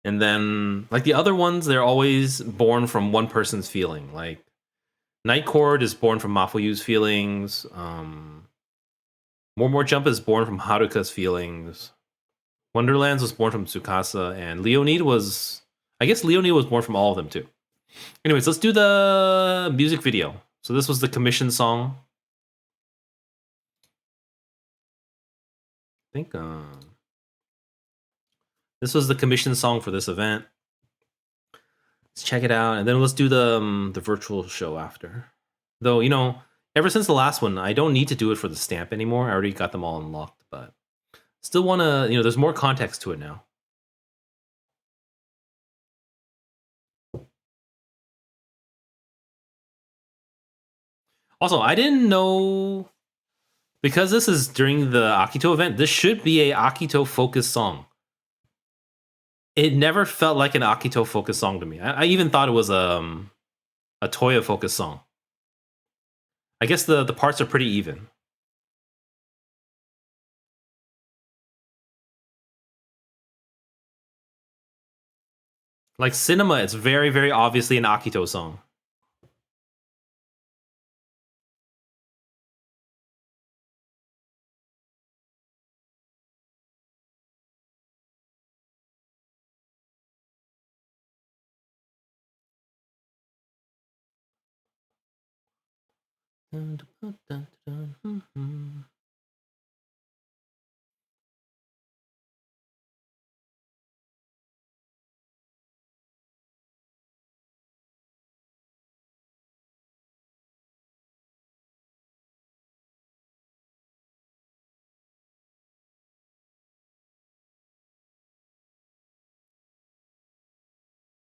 And then, like the other ones, they're always born from one person's feeling. Like Night Court is born from Mafuyu's feelings. More Jump is born from Haruka's feelings. Wonderlands was born from Tsukasa, and Leonid was, I guess Leonid was born from all of them too. Anyways, let's do the music video. So this was the commission song. I think this was the commission song for this event. Let's check it out, and then let's do the virtual show after. Though ever since the last one, I don't need to do it for the stamp anymore. I already got them all unlocked, but still want to. There's more context to it now. Also, I didn't know, because this is during the Akito event. This should be a Akito focused song. It never felt like an Akito focused song to me. I even thought it was a Toya focused song. I guess the parts are pretty even. Like Cinema, it's very, very obviously an Akito song.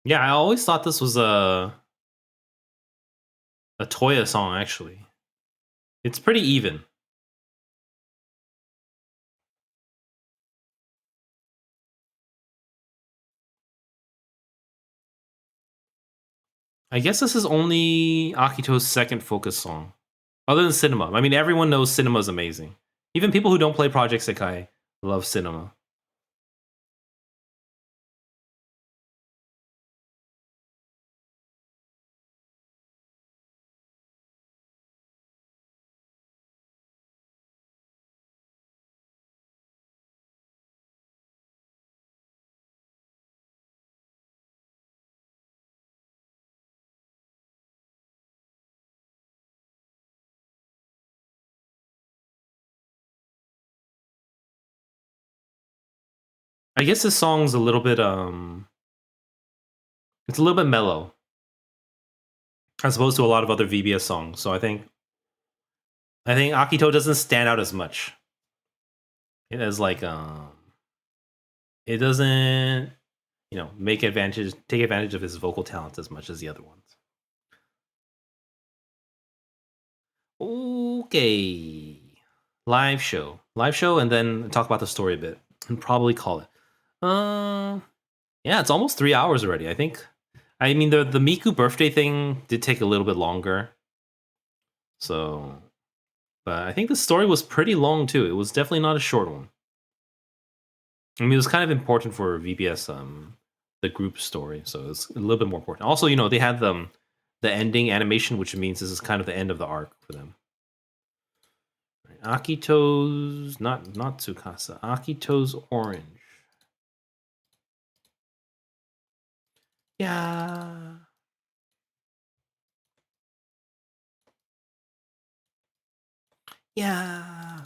Yeah, I always thought this was a Toya song, actually. It's pretty even. I guess this is only Akito's second focus song. Other than Cinema. I mean, everyone knows Cinema's amazing. Even people who don't play Project Sekai love Cinema. I guess this song's a little bit it's a little bit mellow as opposed to a lot of other VBS songs. So I think Akito doesn't stand out as much. It has like it doesn't take advantage of his vocal talent as much as the other ones. Okay. live show, and then talk about the story a bit, and probably call it. Uh, yeah, it's almost 3 hours already. I think. I mean, the Miku birthday thing did take a little bit longer, so. But I think the story was pretty long too. It was definitely not a short one. I mean, it was kind of important for VBS, the group story, so it's a little bit more important. Also, they had the ending animation, which means this is kind of the end of the arc for them. Akito's not Tsukasa. Akito's orange. Yeah. Yeah.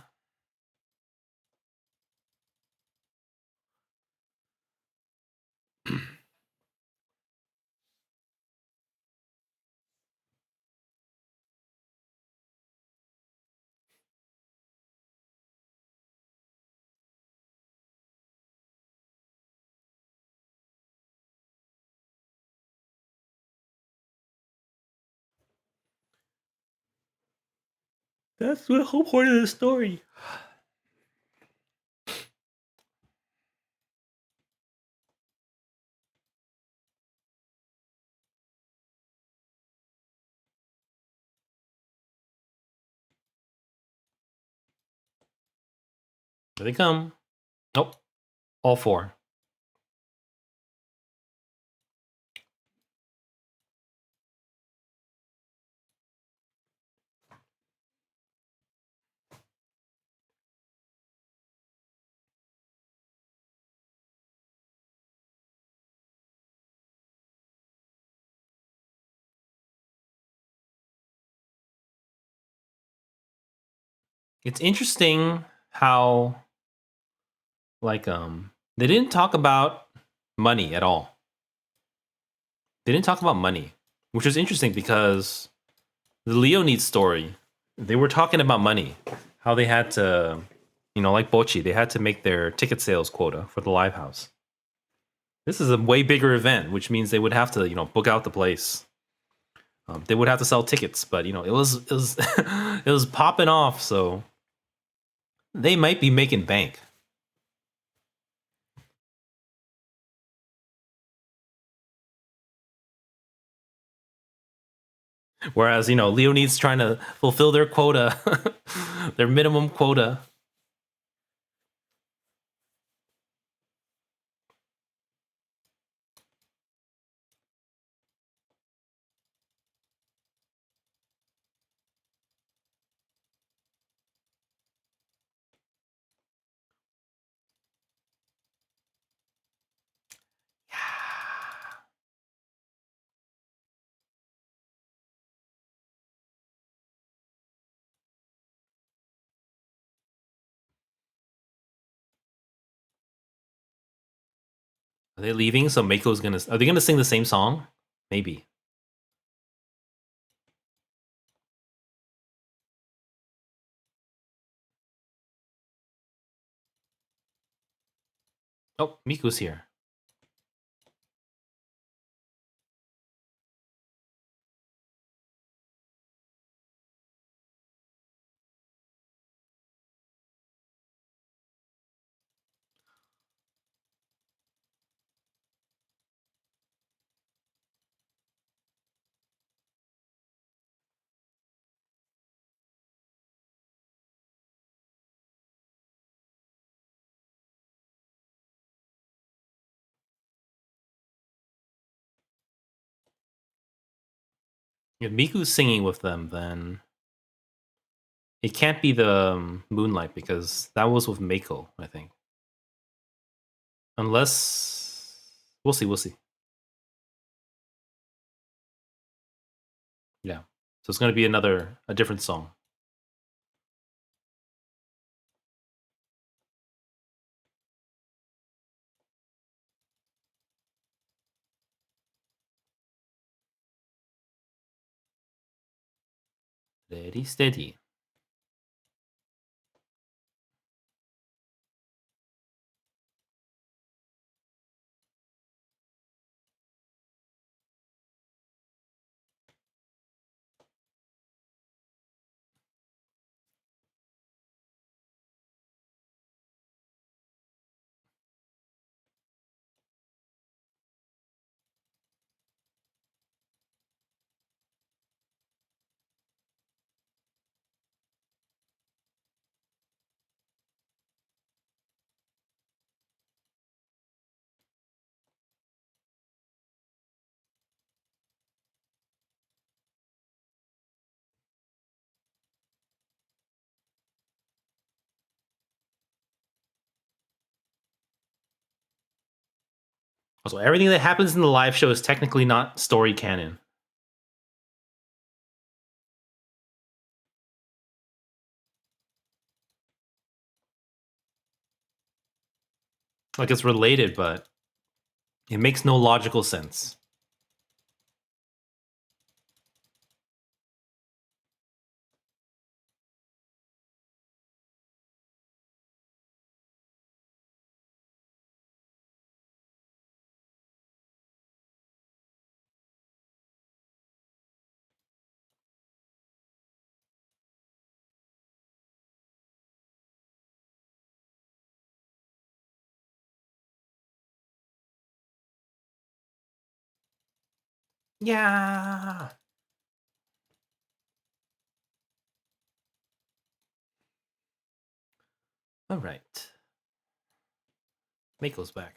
That's the whole point of the story. Here they come. Nope. All four. It's interesting how they didn't talk about money at all. They didn't talk about money, which is interesting because the Leonid story, they were talking about money, how they had to, like Bochi, they had to make their ticket sales quota for the live house. This is a way bigger event, which means they would have to, book out the place. They would have to sell tickets, but it was it was popping off, so they might be making bank. Whereas Leonid's trying to fulfill their quota, their minimum quota. Are they leaving? So Mako's gonna. Are they gonna sing the same song? Maybe. Oh, Miku's here. If Miku's singing with them, then it can't be the Moonlight because that was with Mako, I think. Unless we'll see, we'll see. Yeah. So it's gonna be a different song. Steady, steady. Also, everything that happens in the live show is technically not story canon. Like, it's related, but it makes no logical sense. Yeah. All right. Mako's back.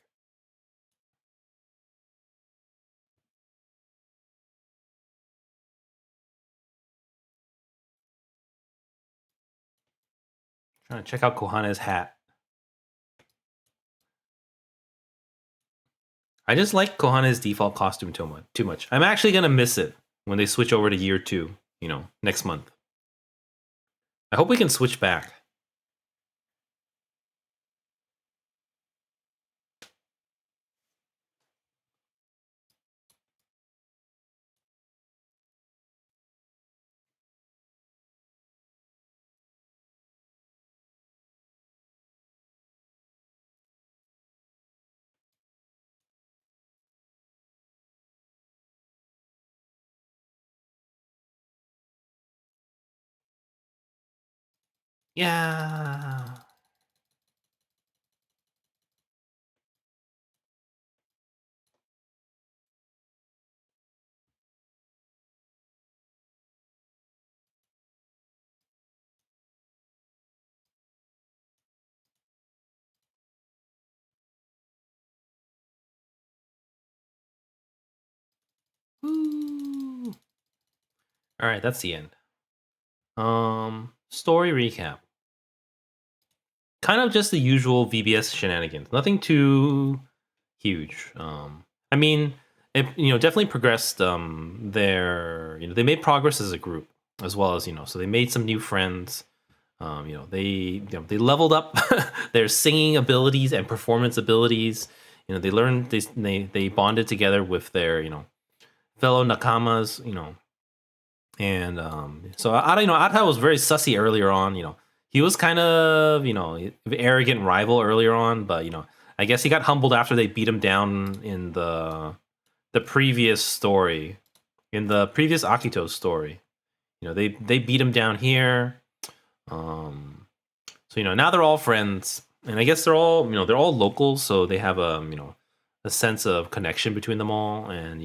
Trying to check out Kohane's hat. I just like Kohane's default costume too much. I'm actually gonna miss it when they switch over to year 2. Next month. I hope we can switch back. Yeah. Woo. All right, that's the end. Story recap. Kind of just the usual VBS shenanigans. Nothing too huge. I mean, it definitely progressed. They made progress as a group, as well as so they made some new friends. They leveled up their singing abilities and performance abilities. They learned they bonded together with their fellow nakamas. And so I don't know. Ata was very sussy earlier on. He was kind of arrogant rival earlier on, but I guess he got humbled after they beat him down in the previous story, in the previous Akito story. They beat him down here. So now they're all friends, and I guess they're all they're all locals, so they have a sense of connection between them all, and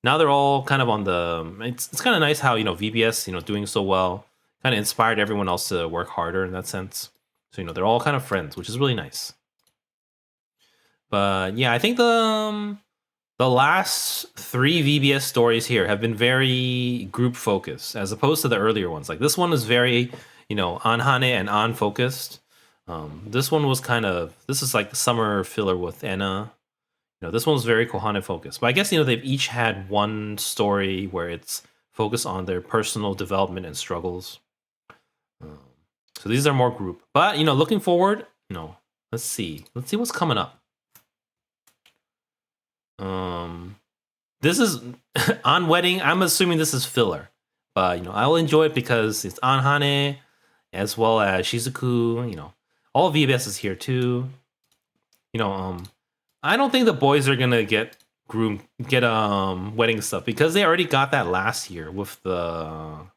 now they're all kind of on the. It's kind of nice how VBS doing so well kind of inspired everyone else to work harder in that sense. So they're all kind of friends, which is really nice. But yeah, I think the last 3 VBS stories here have been very group focused as opposed to the earlier ones. Like this one is very Anhane and An focused. This one was this is like the summer filler with Enna. This one was very Kohane focused. But I guess they've each had one story where it's focused on their personal development and struggles. So these are more group. But looking forward, let's see what's coming up. This is on wedding. I'm assuming this is filler, but I'll enjoy it because it's Anhane as well as Shizuku. All VBS is here too. I don't think the boys are gonna get wedding stuff because they already got that last year with the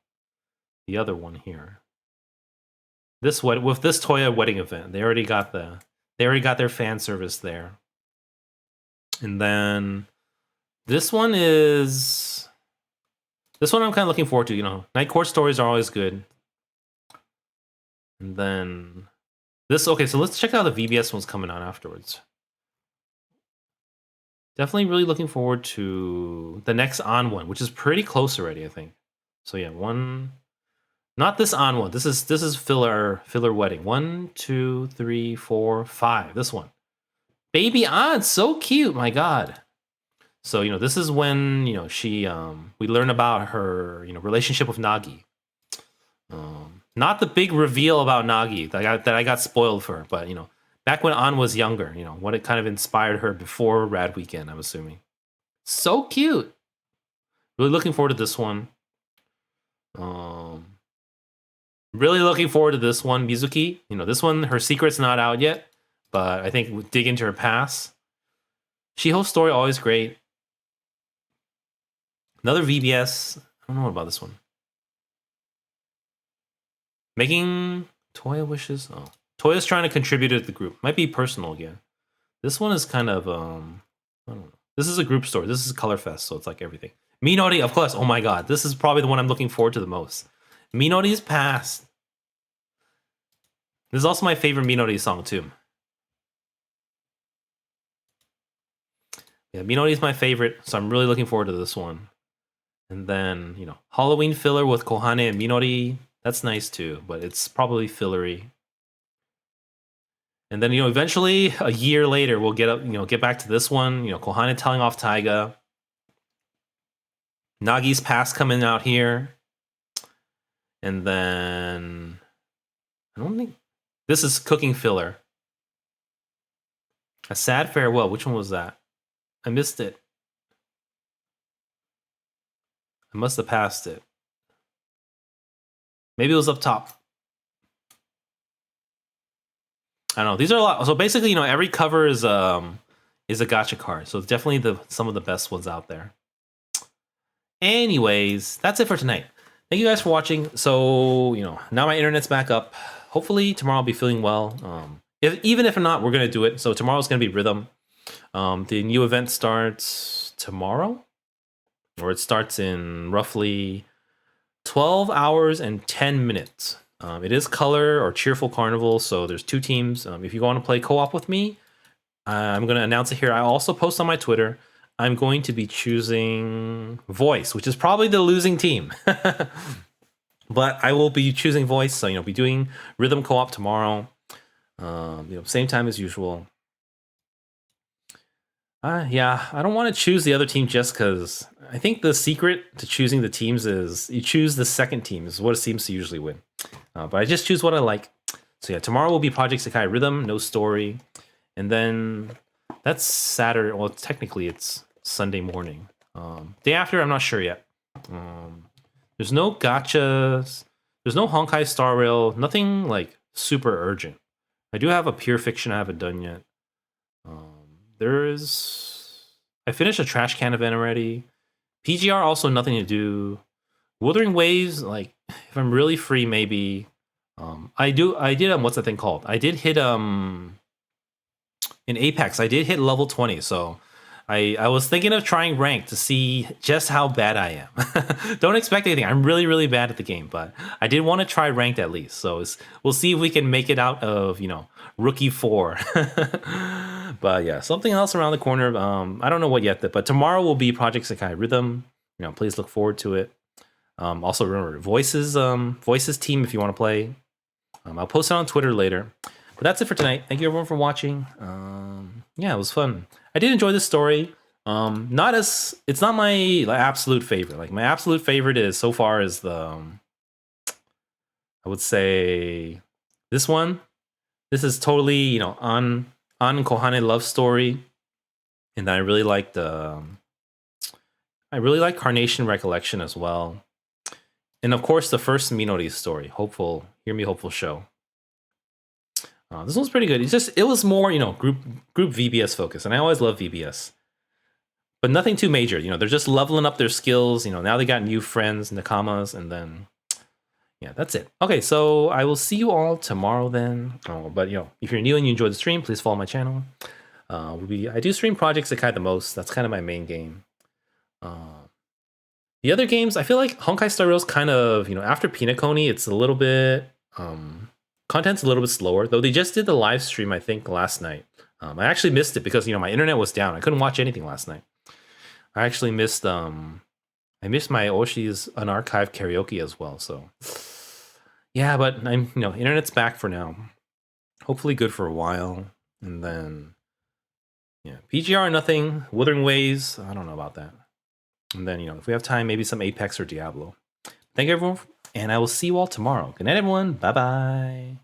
other one here. With this Toya wedding event, they already got their fan service there. And then this one I'm kind of looking forward to. Night court stories are always good. And then okay, so let's check out the VBS ones coming out afterwards. Definitely really looking forward to the next on one, which is pretty close already, I think. So yeah, not this on one. This is filler wedding. 1, 2, 3, 4, 5. This one. Baby on, so cute, my god. So this is when she we learn about her relationship with Nagi. Not the big reveal about Nagi that I got spoiled for, but back when An was younger, what it kind of inspired her before Rad Weekend. I'm assuming. So cute. Really looking forward to this one. Really looking forward to this one, Mizuki. This one, her secret's not out yet, but I think we'll dig into her past. Shiho's story always great. Another VBS. I don't know about this one. Making Toya wishes. Oh, Toya's trying to contribute to the group. Might be personal again. This one is kind of I don't know. This is a group story. This is Color Fest, so it's like everything. Minori, of course. Oh my god, this is probably the one I'm looking forward to the most. Minori's past. This is also my favorite Minori song too. Yeah, Minori is my favorite, so I'm really looking forward to this one. And then Halloween filler with Kohane and Minori. That's nice too, but it's probably fillery. And then eventually a year later we'll get back to this one. Kohane telling off Taiga. Nagi's past coming out here. And then I don't think this is cooking filler. A sad farewell. Which one was that? I missed it. I must have passed it. Maybe it was up top. I don't know. These are a lot. So basically, every cover is a gacha card. So it's definitely some of the best ones out there. Anyways, that's it for tonight. Thank you guys for watching. So, now my internet's back up. Hopefully tomorrow I'll be feeling well. Even if not, we're gonna do it. So tomorrow's gonna be Rhythm. The new event starts tomorrow, or it starts in roughly 12 hours and 10 minutes. It is Color or Cheerful Carnival, so there's 2 teams. If you want to play co-op with me, I'm going to announce it here. I also post on my Twitter. I'm going to be choosing Voice, which is probably the losing team. But I will be choosing Voice, so be doing Rhythm co-op tomorrow. Same time as usual. Yeah, I don't want to choose the other team just because I think the secret to choosing the teams is you choose the second team is what it seems to usually win. But I just choose what I like. So yeah, tomorrow will be Project Sekai Rhythm, no story. And then that's Saturday. Well, technically it's Sunday morning. Day after, I'm not sure yet. There's no gachas. There's no Honkai Star Rail. Nothing like super urgent. I do have a Pure Fiction I haven't done yet. I finished a Trash Can event already. PGR also nothing to do. Wuthering Waves, like if I'm really free, maybe. I did what's that thing called? I did hit in Apex. I did hit level 20, so I was thinking of trying rank to see just how bad I am. Don't expect anything. I'm really, really bad at the game, but I did want to try ranked at least. So we'll see if we can make it out of rookie 4. But yeah, something else around the corner. I don't know what yet, but tomorrow will be Project Sekai Rhythm. Please look forward to it. Also remember Voices team if you want to play. I'll post it on Twitter later. But that's it for tonight. Thank you everyone for watching. Yeah, it was fun. I did enjoy this story. It's not my absolute favorite. Like my absolute favorite is so far is the I would say this one. This is totally on Kohane love story, and I really like Carnation Recollection as well, and of course the first Minori story. Hear Me Hopeful Show. This one's pretty good. It was more group VBS focus, and I always love VBS, but nothing too major. They're just leveling up their skills. Now they got new friends, nakamas, and then. Yeah, that's it. Okay, so I will see you all tomorrow then. But if you're new and you enjoyed the stream, please follow my channel. I do stream Project Sekai the most. That's kind of my main game. The other games, I feel like Honkai Star Rail's kind of, after Pinakoni, it's a little bit, content's a little bit slower. Though they just did the live stream, I think, last night. I actually missed it because, my internet was down. I couldn't watch anything last night. I actually missed I missed my Oshi's unarchived karaoke as well, so yeah, but I'm internet's back for now. Hopefully good for a while, and then Yeah, PGR, nothing. Wuthering Waves, I don't know about that. And then, if we have time, maybe some Apex or Diablo. Thank you, everyone, and I will see you all tomorrow. Good night, everyone. Bye-bye.